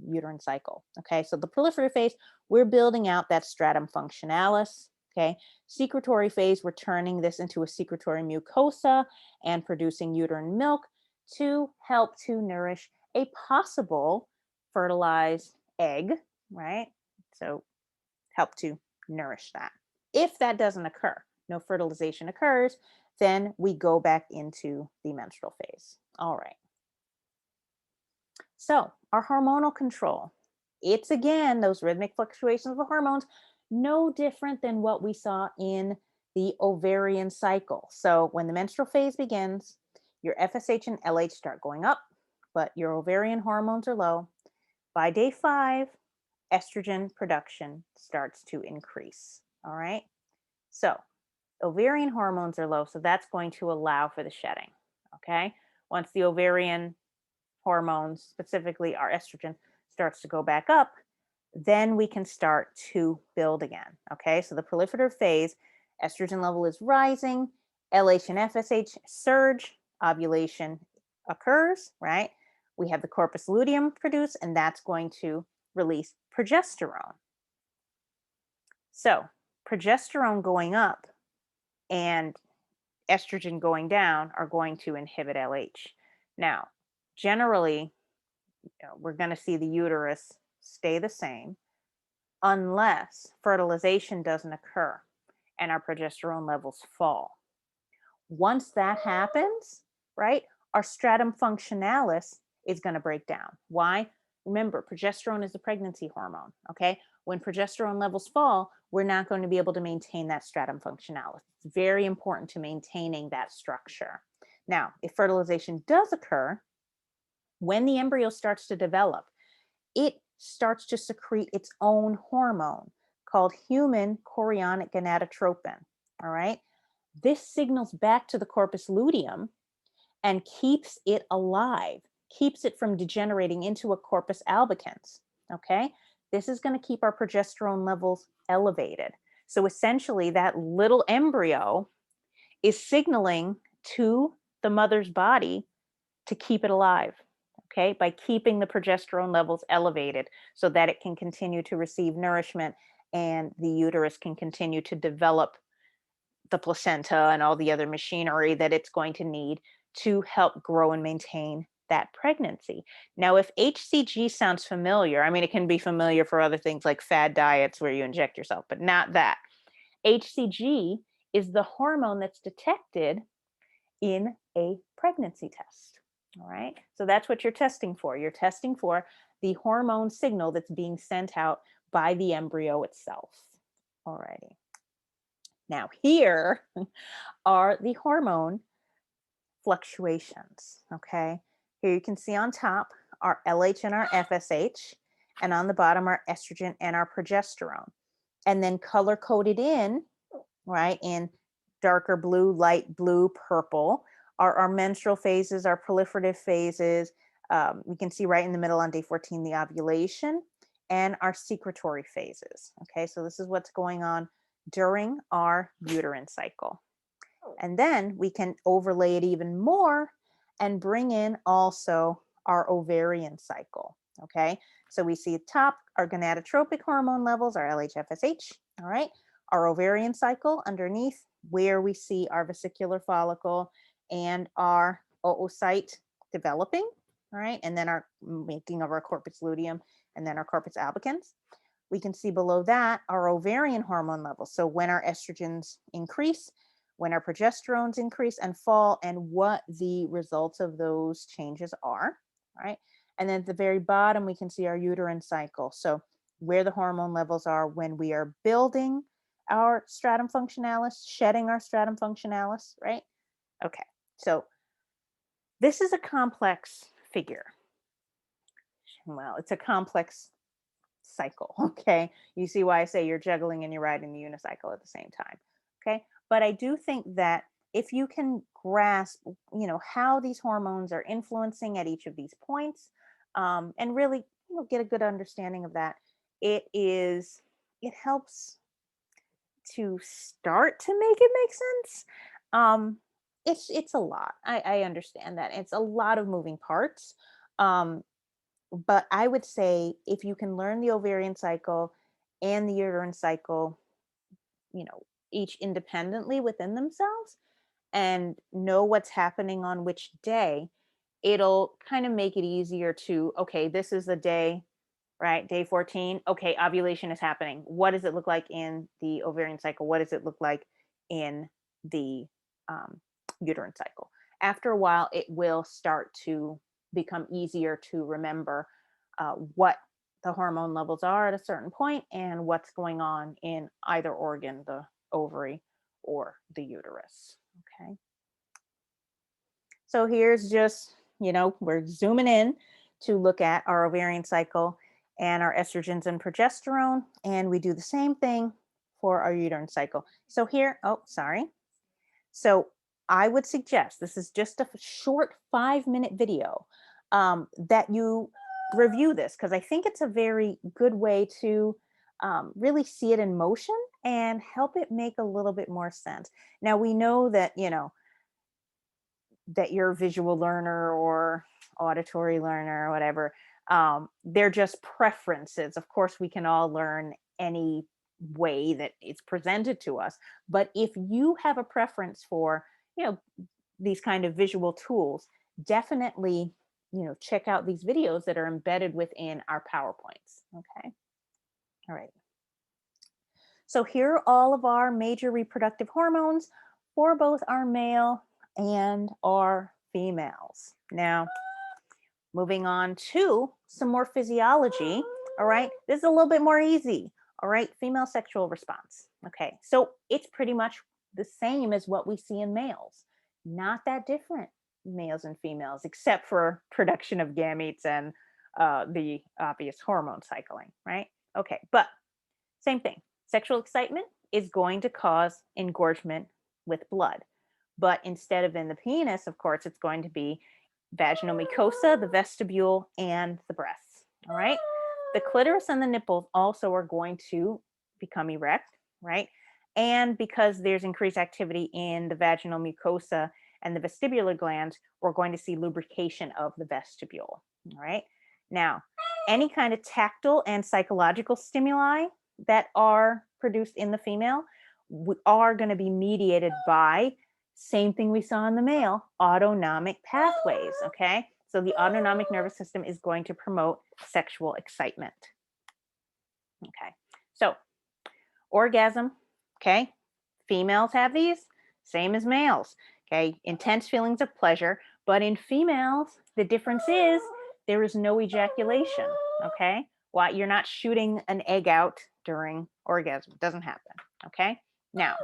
uterine cycle. Okay. So the proliferative phase, we're building out that stratum functionalis. Okay. Secretory phase, we're turning this into a secretory mucosa and producing uterine milk to help to nourish a possible fertilized egg, right? So help to nourish that. If that doesn't occur, no fertilization occurs, then we go back into the menstrual phase. All right. So our hormonal control, it's again those rhythmic fluctuations of the hormones, no different than what we saw in the ovarian cycle. So when the menstrual phase begins, your FSH and LH start going up, but your ovarian hormones are low. By day 5, estrogen production starts to increase. All right. So ovarian hormones are low, so that's going to allow for the shedding. Okay. Once the ovarian hormones, specifically our estrogen, starts to go back up, then we can start to build again. Okay. So the proliferative phase, estrogen level is rising, LH and FSH surge, ovulation occurs, right? We have the corpus luteum produced, and that's going to release progesterone. So progesterone going up and estrogen going down are going to inhibit LH. Now, generally, we're going to see the uterus stay the same unless fertilization doesn't occur and our progesterone levels fall. Once that happens, right, our stratum functionalis is going to break down. Why? Remember, progesterone is a pregnancy hormone, okay? When progesterone levels fall, we're not going to be able to maintain that stratum functionalis. It's very important to maintaining that structure. Now, if fertilization does occur, when the embryo starts to develop, it starts to secrete its own hormone called human chorionic gonadotropin. All right. This signals back to the corpus luteum and keeps it alive, keeps it from degenerating into a corpus albicans. Okay. This is going to keep our progesterone levels elevated. So essentially, that little embryo is signaling to the mother's body to keep it alive, okay, by keeping the progesterone levels elevated so that it can continue to receive nourishment and the uterus can continue to develop the placenta and all the other machinery that it's going to need to help grow and maintain that pregnancy. Now, if HCG sounds familiar, I mean, it can be familiar for other things like fad diets where you inject yourself, but not that. HCG is the hormone that's detected in a pregnancy test. All right. So that's what you're testing for. You're testing for the hormone signal that's being sent out by the embryo itself. All righty. Now, here are the hormone fluctuations. Okay. Here you can see on top our LH and our FSH, and on the bottom our estrogen and our progesterone. And then color coded in, right, in darker blue, light blue, purple are our menstrual phases, our proliferative phases. We can see right in the middle on day 14 the ovulation and our secretory phases. Okay, so this is what's going on during our uterine cycle. And then we can overlay it even more and bring in also our ovarian cycle. Okay, so we see at top our gonadotropic hormone levels, our LH-FSH. All right, our ovarian cycle underneath, where we see our vesicular follicle and our oocyte developing. All right, and then our making of our corpus luteum and then our corpus albicans. We can see below that our ovarian hormone levels. So when our estrogens increase, when our progesterones increase and fall, and what the results of those changes are, right? And then at the very bottom, we can see our uterine cycle. So where the hormone levels are when we are building our stratum functionalis, shedding our stratum functionalis, right? Okay, so this is a complex figure. Well, it's a complex cycle, okay? You see why I say you're juggling and you're riding the unicycle at the same time, okay? But I do think that if you can grasp, how these hormones are influencing at each of these points, and really, get a good understanding of that, it helps to start to make it make sense. Um, it's a lot. I understand that it's a lot of moving parts. Um, but I would say if you can learn the ovarian cycle and the uterine cycle, each independently within themselves and know what's happening on which day, it'll kind of make it easier to, okay, this is the day, right? Day 14. Okay, ovulation is happening. What does it look like in the ovarian cycle? What does it look like in the uterine cycle? After a while, it will start to become easier to remember what the hormone levels are at a certain point and what's going on in either organ, the ovary or the uterus. Okay. So here's just, we're zooming in to look at our ovarian cycle and our estrogens and progesterone. And we do the same thing for our uterine cycle. So here, oh, sorry. So I would suggest, this is just a short 5-minute video, that you review this, because I think it's a very good way to really see it in motion and help it make a little bit more sense. Now we know that, that you're a visual learner or auditory learner or whatever. They're just preferences. Of course, we can all learn any way that it's presented to us. But if you have a preference for, these kind of visual tools, definitely, check out these videos that are embedded within our PowerPoints. Okay. All right. So here are all of our major reproductive hormones for both our male and our females. Now, moving on to some more physiology. All right, this is a little bit more easy. All right, female sexual response. Okay, so it's pretty much the same as what we see in males. Not that different, males and females, except for production of gametes and the obvious hormone cycling, right? Okay, but same thing. Sexual excitement is going to cause engorgement with blood. But instead of in the penis, of course, it's going to be vaginal mucosa, the vestibule, and the breasts. All right. The clitoris and the nipples also are going to become erect, right? And because there's increased activity in the vaginal mucosa and the vestibular glands, we're going to see lubrication of the vestibule. All right. Now, any kind of tactile and psychological stimuli that are produced in the female are going to be mediated by same thing we saw in the male, autonomic pathways. Okay. So the autonomic nervous system is going to promote sexual excitement. Okay. So orgasm. Okay. Females have these, same as males. Okay. Intense feelings of pleasure. But in females, the difference is there is no ejaculation. Okay. Why? You're not shooting an egg out during orgasm. It doesn't happen. Okay. Now,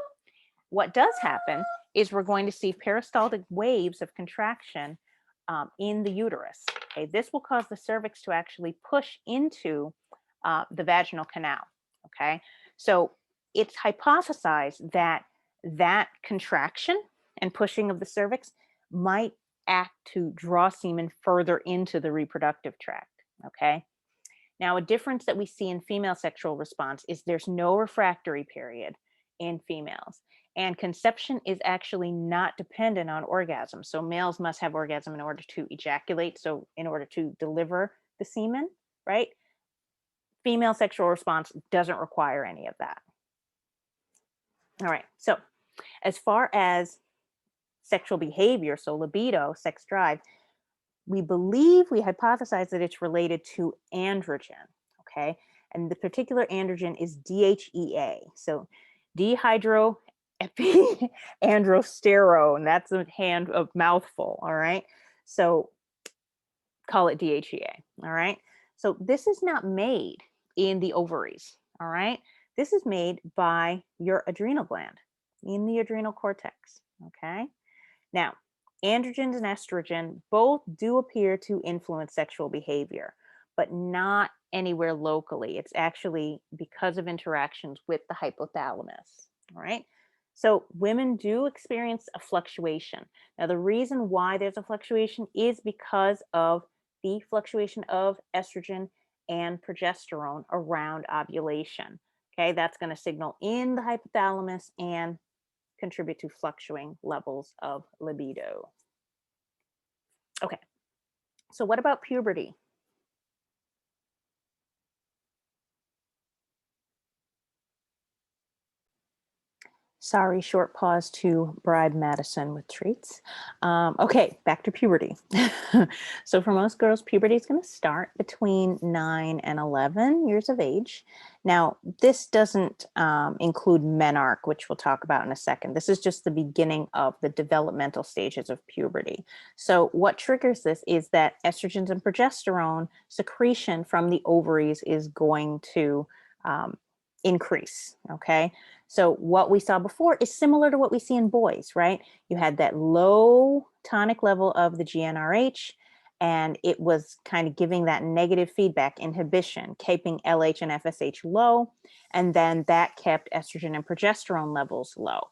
what does happen is we're going to see peristaltic waves of contraction in the uterus. Okay, this will cause the cervix to actually push into the vaginal canal. Okay, so it's hypothesized that that contraction and pushing of the cervix might act to draw semen further into the reproductive tract. Okay, now a difference that we see in female sexual response is there's no refractory period in females. And conception is actually not dependent on orgasm. So males must have orgasm in order to ejaculate. So in order to deliver the semen, right? Female sexual response doesn't require any of that. All right. So as far as sexual behavior, so libido, sex drive, we hypothesize that it's related to androgen. Okay. And the particular androgen is DHEA. So dehydroepiandrosterone. That's a mouthful. All right. So call it DHEA. All right. So this is not made in the ovaries. All right. This is made by your adrenal gland in the adrenal cortex. Okay. Now, androgens and estrogen both do appear to influence sexual behavior, but not anywhere locally. It's actually because of interactions with the hypothalamus. All right. So women do experience a fluctuation. Now, the reason why there's a fluctuation is because of the fluctuation of estrogen and progesterone around ovulation. Okay, that's going to signal in the hypothalamus and contribute to fluctuating levels of libido. Okay, so what about puberty? Sorry, short pause to bribe Madison with treats. Okay, back to puberty. So for most girls, puberty is going to start between 9 and 11 years of age. Now, this doesn't include menarche, which we'll talk about in a second. This is just the beginning of the developmental stages of puberty. So what triggers this is that estrogens and progesterone secretion from the ovaries is going to increase, okay? So what we saw before is similar to what we see in boys, right? You had that low tonic level of the GnRH, and it was kind of giving that negative feedback inhibition, keeping LH and FSH low, and then that kept estrogen and progesterone levels low.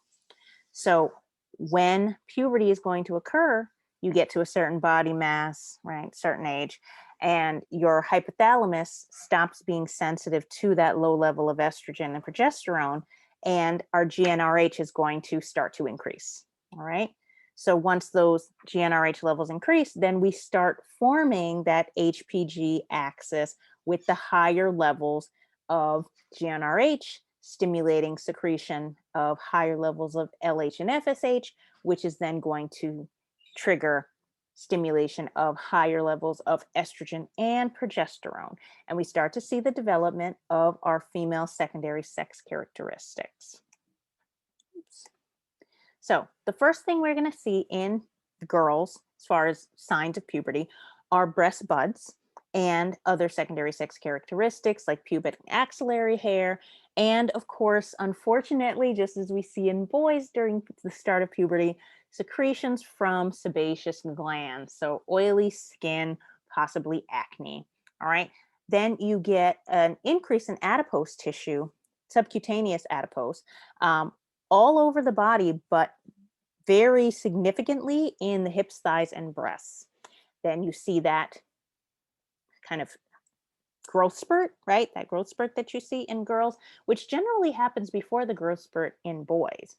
So when puberty is going to occur, you get to a certain body mass, right, certain age, and your hypothalamus stops being sensitive to that low level of estrogen and progesterone, and our GnRH is going to start to increase. All right. So once those GnRH levels increase, then we start forming that HPG axis with the higher levels of GnRH, stimulating secretion of higher levels of LH and FSH, which is then going to trigger stimulation of higher levels of estrogen and progesterone. And we start to see the development of our female secondary sex characteristics. Oops. So the first thing we're going to see in girls, as far as signs of puberty, are breast buds and other secondary sex characteristics like pubic and axillary hair. And of course, unfortunately, just as we see in boys during the start of puberty, secretions from sebaceous glands. So oily skin, possibly acne. All right. Then you get an increase in adipose tissue, subcutaneous adipose, um, all over the body, but very significantly in the hips, thighs, and breasts. Then you see that kind of growth spurt, right? That growth spurt that you see in girls, which generally happens before the growth spurt in boys,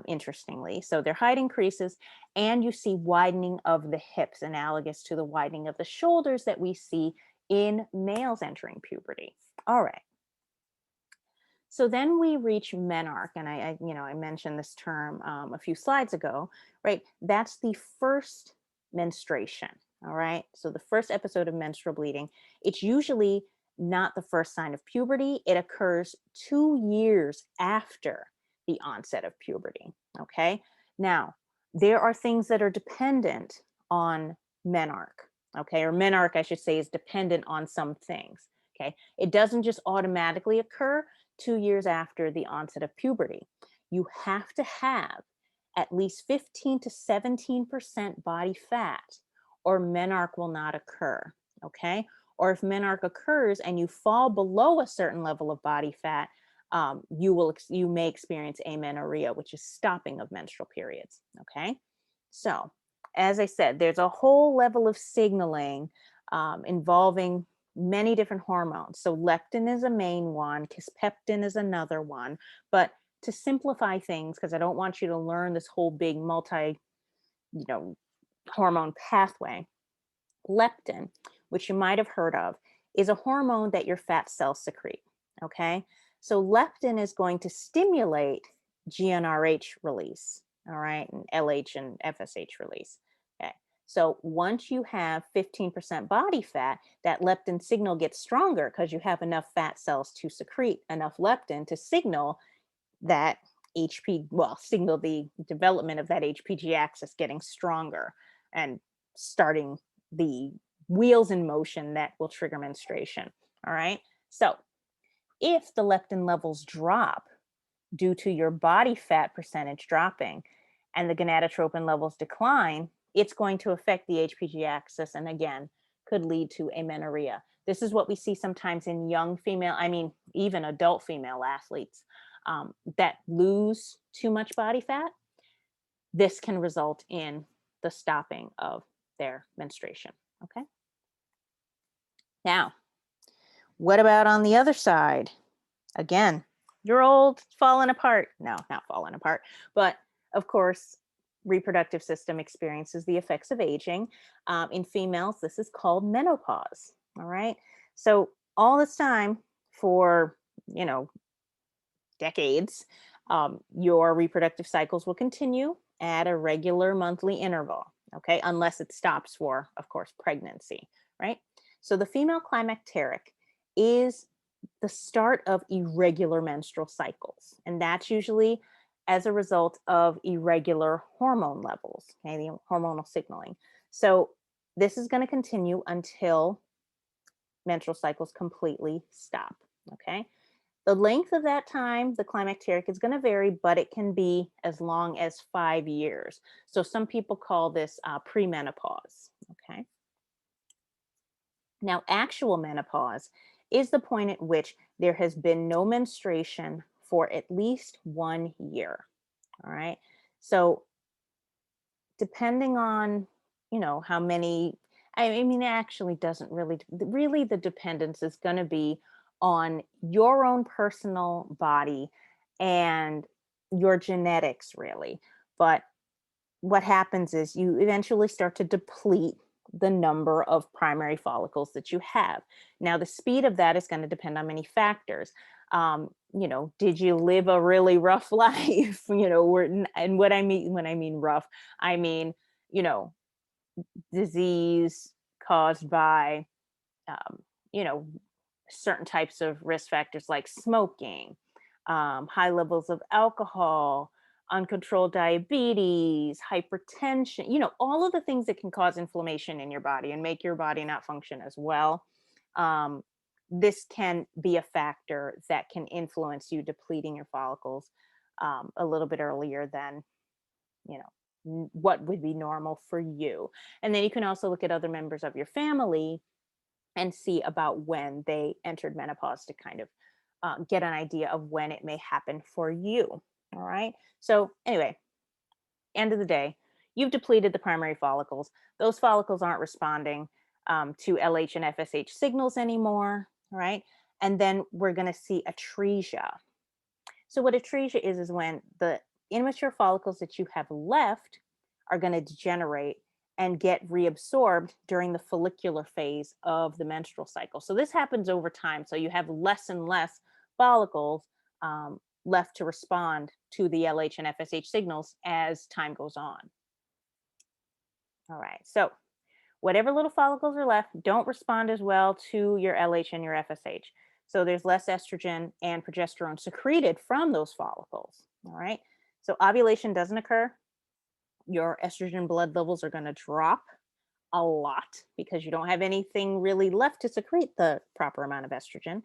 interestingly. So their height increases, and you see widening of the hips, analogous to the widening of the shoulders that we see in males entering puberty. All right. So then we reach menarche, and I mentioned this term a few slides ago, right? That's the first menstruation. All right. So the first episode of menstrual bleeding, it's usually not the first sign of puberty. It occurs 2 years after the onset of puberty. Okay. Now, there are things that are dependent on menarche. Okay. Or menarche, I should say, is dependent on some things. Okay. It doesn't just automatically occur 2 years after the onset of puberty. You have to have at least 15 to 17% body fat, or menarche will not occur. Okay. Or if menarche occurs and you fall below a certain level of body fat, you may experience amenorrhea, which is stopping of menstrual periods. Okay. So, as I said, there's a whole level of signaling involving many different hormones. So leptin is a main one, kisspeptin is another one. But to simplify things, because I don't want you to learn this whole big you know, hormone pathway, leptin, which you might have heard of, is a hormone that your fat cells secrete. Okay. So leptin is going to stimulate GnRH release, all right, and LH and FSH release. Okay. So once you have 15% body fat, that leptin signal gets stronger because you have enough fat cells to secrete enough leptin to signal that signal the development of that HPG axis getting stronger and starting the wheels in motion that will trigger menstruation. All right. So if the leptin levels drop due to your body fat percentage dropping and the gonadotropin levels decline, it's going to affect the HPG axis and again could lead to amenorrhea. This is what we see sometimes in young female, even adult female athletes that lose too much body fat. This can result in the stopping of their menstruation. Okay. Now, what about on the other side? Again, you're old, falling apart. No, not falling apart. But of course, reproductive system experiences the effects of aging. In females, this is called menopause. All right. So all this time for, decades, your reproductive cycles will continue at a regular monthly interval. Okay. Unless it stops for, of course, pregnancy. Right. So the female climacteric is the start of irregular menstrual cycles. And that's usually as a result of irregular hormone levels, okay, the hormonal signaling. So this is going to continue until menstrual cycles completely stop, okay? The length of that time, the climacteric, is going to vary, but it can be as long as 5 years. So some people call this premenopause, okay? Now, actual menopause is the point at which there has been no menstruation for at least 1 year. All right. So, depending on, how many, it actually doesn't really, the dependence is going to be on your own personal body and your genetics, really. But what happens is you eventually start to deplete the number of primary follicles that you have. Now, the speed of that is going to depend on many factors. Did you live a really rough life? And what I mean when I mean rough, I mean, you know, disease caused by, um, you know, certain types of risk factors like smoking, high levels of alcohol, uncontrolled diabetes, hypertension, all of the things that can cause inflammation in your body and make your body not function as well. Um, this can be a factor that can influence you depleting your follicles a little bit earlier than, what would be normal for you. And then you can also look at other members of your family and see about when they entered menopause to kind of get an idea of when it may happen for you. All right. So, anyway, end of the day, you've depleted the primary follicles. Those follicles aren't responding to LH and FSH signals anymore. Right. And then we're going to see atresia. So, what atresia is when the immature follicles that you have left are going to degenerate and get reabsorbed during the follicular phase of the menstrual cycle. So, this happens over time. So, you have less and less follicles left to respond to the LH and FSH signals as time goes on. All right. So, whatever little follicles are left don't respond as well to your LH and your FSH. So there's less estrogen and progesterone secreted from those follicles. All right. So ovulation doesn't occur. Your estrogen blood levels are going to drop a lot because you don't have anything really left to secrete the proper amount of estrogen.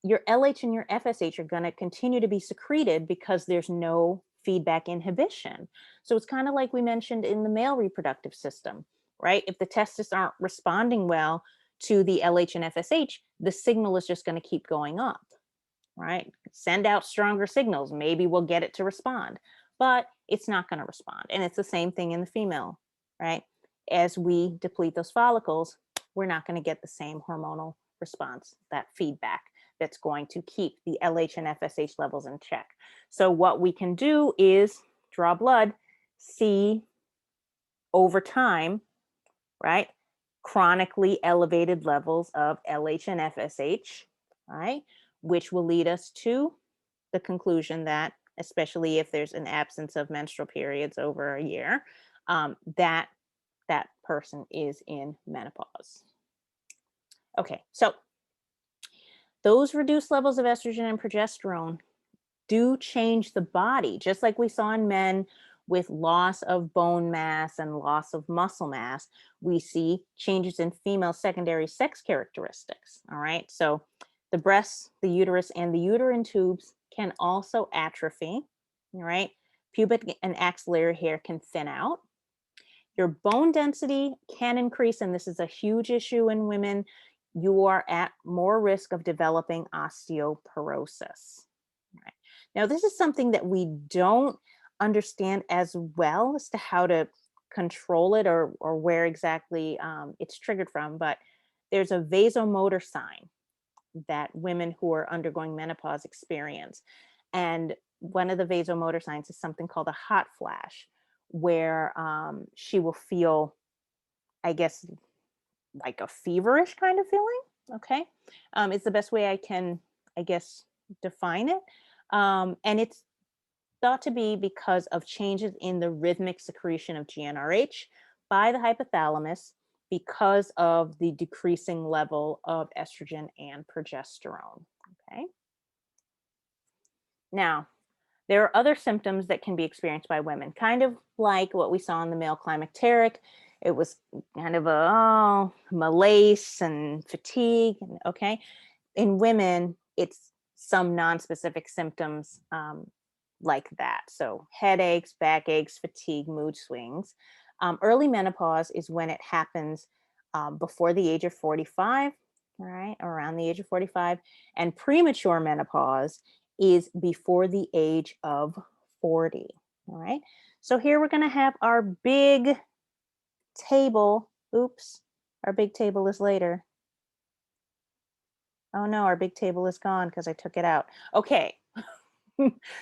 Your LH and your FSH are going to continue to be secreted because there's no feedback inhibition. So it's kind of like we mentioned in the male reproductive system, right? If the testes aren't responding well to the LH and FSH, the signal is just going to keep going up, right? Send out stronger signals. Maybe we'll get it to respond, but it's not going to respond. And it's the same thing in the female, right? As we deplete those follicles, we're not going to get the same hormonal response, that feedback that's going to keep the LH and FSH levels in check. So what we can do is draw blood, see over time, right, chronically elevated levels of LH and FSH, right, which will lead us to the conclusion that, especially if there's an absence of menstrual periods over a year, that that person is in menopause. Okay, so those reduced levels of estrogen and progesterone do change the body, just like we saw in men with loss of bone mass and loss of muscle mass. We see changes in female secondary sex characteristics. All right. So the breasts, the uterus, and the uterine tubes can also atrophy. All right. Pubic and axillary hair can thin out. Your bone density can increase, and this is a huge issue in women. You are at more risk of developing osteoporosis. Right. Now, this is something that we don't understand as well as to how to control it or where exactly it's triggered from, but there's a vasomotor sign that women who are undergoing menopause experience. And one of the vasomotor signs is something called a hot flash, where she will feel, I guess, like a feverish kind of feeling. Okay. It's the best way I can, I guess, define it. And it's thought to be because of changes in the rhythmic secretion of GnRH by the hypothalamus because of the decreasing level of estrogen and progesterone. Okay. Now, there are other symptoms that can be experienced by women, kind of like what we saw in the male climacteric. It was kind of a malaise and fatigue. Okay. In women, it's some non-specific symptoms like that. So headaches, backaches, fatigue, mood swings. Early menopause is when it happens before the age of 45, right? Around the age of 45. And premature menopause is before the age of 40. All right. So here we're going to have our big table. Oops, our big table is later. Oh no, our big table is gone because I took it out. Okay.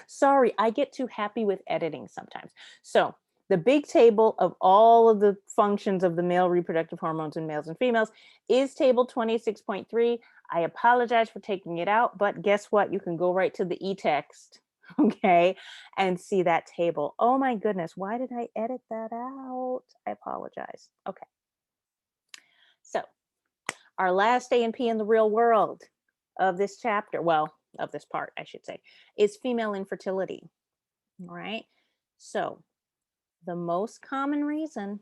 Sorry, I get too happy with editing sometimes. So the big table of all of the functions of the male reproductive hormones in males and females is table 26.3. I apologize for taking it out, but guess what? You can go right to the e-text, okay, and see that table. Oh my goodness, why did I edit that out? I apologize. Okay. So our last A and P in the real world of this chapter, well, of this part, I should say, is female infertility. All right. So the most common reason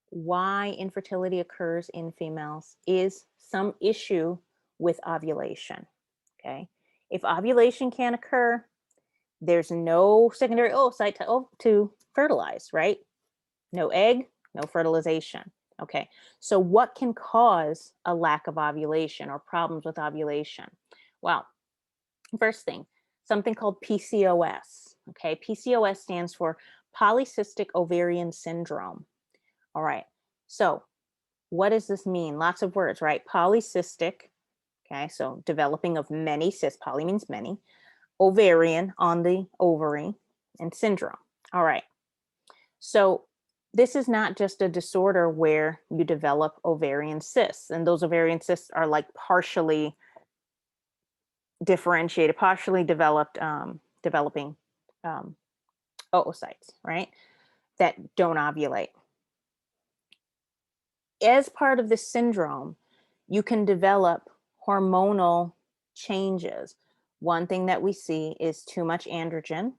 why infertility occurs in females is some issue with ovulation. Okay. If ovulation can't occur, there's no secondary oocyte to fertilize, right? No egg, no fertilization. Okay, so what can cause a lack of ovulation or problems with ovulation? Well, first thing, something called PCOS. Okay, PCOS stands for polycystic ovarian syndrome. All right, so what does this mean? Lots of words, right? Polycystic, okay, so developing of many cysts, poly means many, ovarian on the ovary, and syndrome. All right, so this is not just a disorder where you develop ovarian cysts, and those ovarian cysts are like partially differentiated, partially developed, developing um, oocytes, right? That don't ovulate. As part of this syndrome, you can develop hormonal changes. One thing that we see is too much androgen,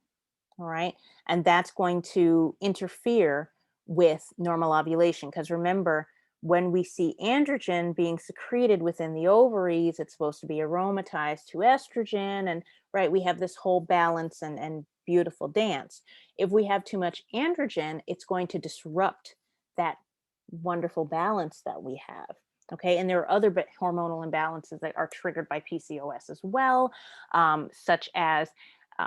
all right? And that's going to interfere with normal ovulation. Because remember, when we see androgen being secreted within the ovaries, it's supposed to be aromatized to estrogen. And right, we have this whole balance and beautiful dance. If we have too much androgen, it's going to disrupt that wonderful balance that we have. Okay, and there are other hormonal imbalances that are triggered by PCOS as well, such as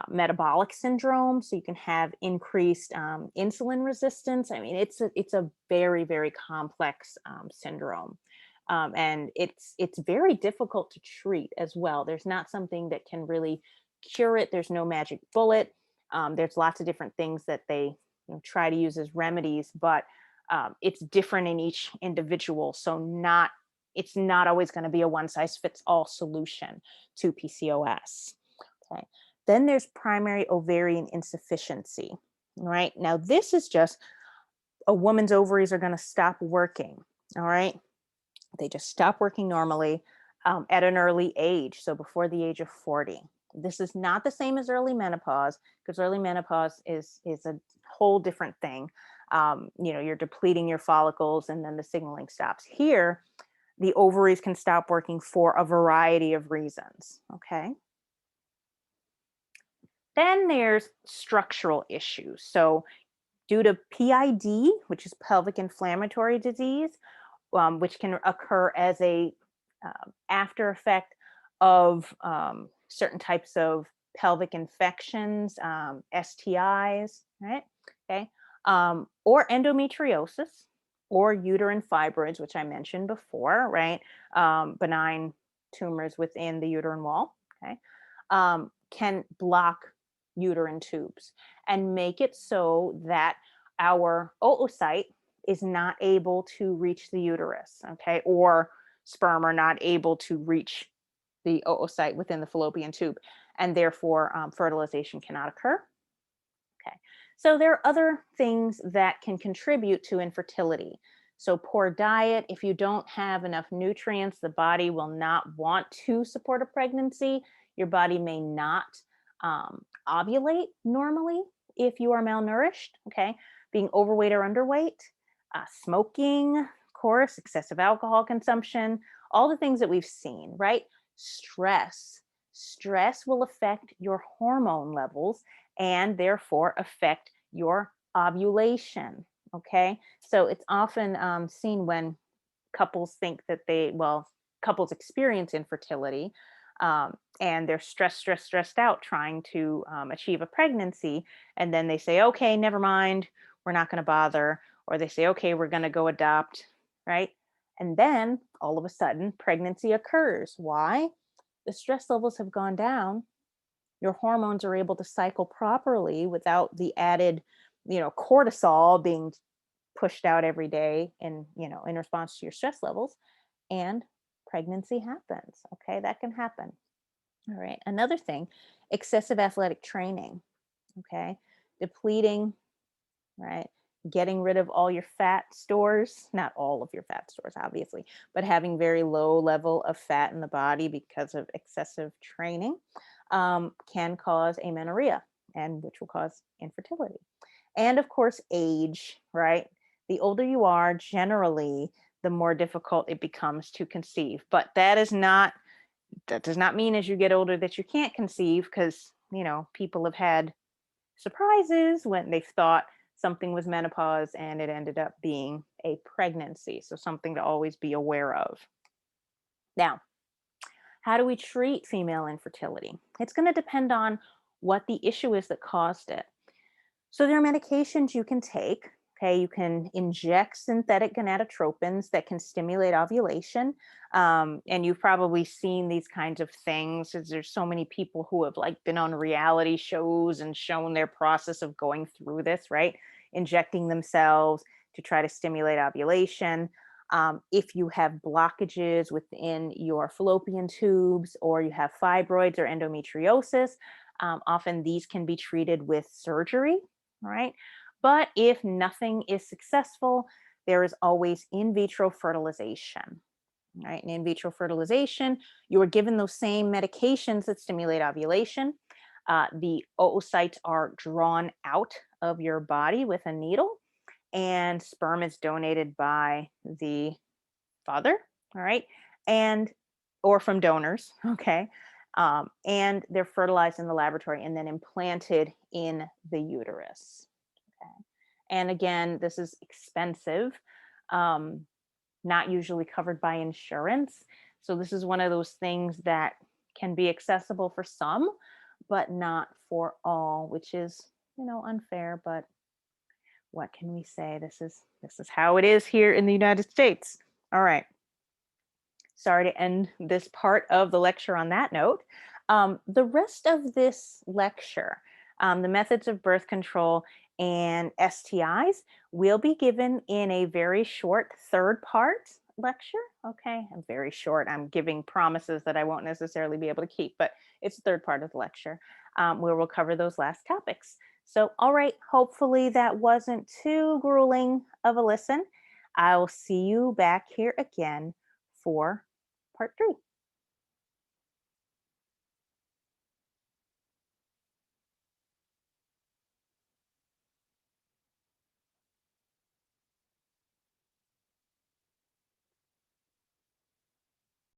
metabolic syndrome. So you can have increased insulin resistance. I mean, it's a very very complex syndrome, and it's very difficult to treat as well. There's not something that can really cure it. There's no magic bullet. There's lots of different things that they try to use as remedies, but it's different in each individual. So it's not always going to be a one size fits all solution to PCOS. Okay. Then there's primary ovarian insufficiency. Right. Now, this is just a woman's ovaries are going to stop working. All right. They just stop working normally at an early age. So before the age of 40. This is not the same as early menopause, because early menopause is a whole different thing. You're depleting your follicles and then the signaling stops. Here, the ovaries can stop working for a variety of reasons. Okay. Then there's structural issues. So, due to PID, which is pelvic inflammatory disease, which can occur as a after effect of certain types of pelvic infections, STIs, right? Okay. Or endometriosis or uterine fibroids, which I mentioned before, right? Benign tumors within the uterine wall, okay, can block uterine tubes and make it so that our oocyte is not able to reach the uterus, okay, or sperm are not able to reach the oocyte within the fallopian tube, and therefore fertilization cannot occur. Okay, so there are other things that can contribute to infertility. So poor diet, if you don't have enough nutrients, the body will not want to support a pregnancy. Your body may not ovulate normally if you are malnourished, okay? Being overweight or underweight, smoking, of course, excessive alcohol consumption, all the things that we've seen, right? Stress. Stress will affect your hormone levels and therefore affect your ovulation. Okay. So it's often seen when couples think that couples experience infertility, and they're stressed out trying to achieve a pregnancy. And then they say, okay, never mind, we're not going to bother. Or they say, okay, we're going to go adopt. Right. And then all of a sudden, pregnancy occurs. Why? The stress levels have gone down, your hormones are able to cycle properly without the added, cortisol being pushed out every day in response to your stress levels, and pregnancy happens. Okay, that can happen. All right. Another thing, excessive athletic training. Okay, depleting, right? Getting rid of all your fat stores, not all of your fat stores, obviously, but having very low level of fat in the body because of excessive training can cause amenorrhea, and which will cause infertility. And of course, age, right? The older you are, generally, the more difficult it becomes to conceive. But that does not mean as you get older that you can't conceive, because people have had surprises when they've thought something was menopause and it ended up being a pregnancy. So something to always be aware of. Now, how do we treat female infertility? It's going to depend on what the issue is that caused it. So there are medications you can take. Okay, you can inject synthetic gonadotropins that can stimulate ovulation, and you've probably seen these kinds of things. As there's so many people who have like been on reality shows and shown their process of going through this, right? Injecting themselves to try to stimulate ovulation. If you have blockages within your fallopian tubes, or you have fibroids or endometriosis, often these can be treated with surgery. All right. But if nothing is successful, there is always in vitro fertilization. Right. In vitro fertilization, you are given those same medications that stimulate ovulation. The oocytes are drawn out of your body with a needle, and sperm is donated by the father. All right. And or from donors. Okay. And they're fertilized in the laboratory and then implanted in the uterus. Okay. And again, this is expensive, um, not usually covered by insurance. So this is one of those things that can be accessible for some, but not for all, which is, unfair. But what can we say? This is how it is here in the United States. All right. Sorry to end this part of the lecture on that note. The rest of this lecture, the methods of birth control and STIs, will be given in a very short third part lecture. Okay, I'm very short. I'm giving promises that I won't necessarily be able to keep, but it's the third part of the lecture where we'll cover those last topics. So, all right, hopefully that wasn't too grueling of a listen. I'll see you back here again for part 3.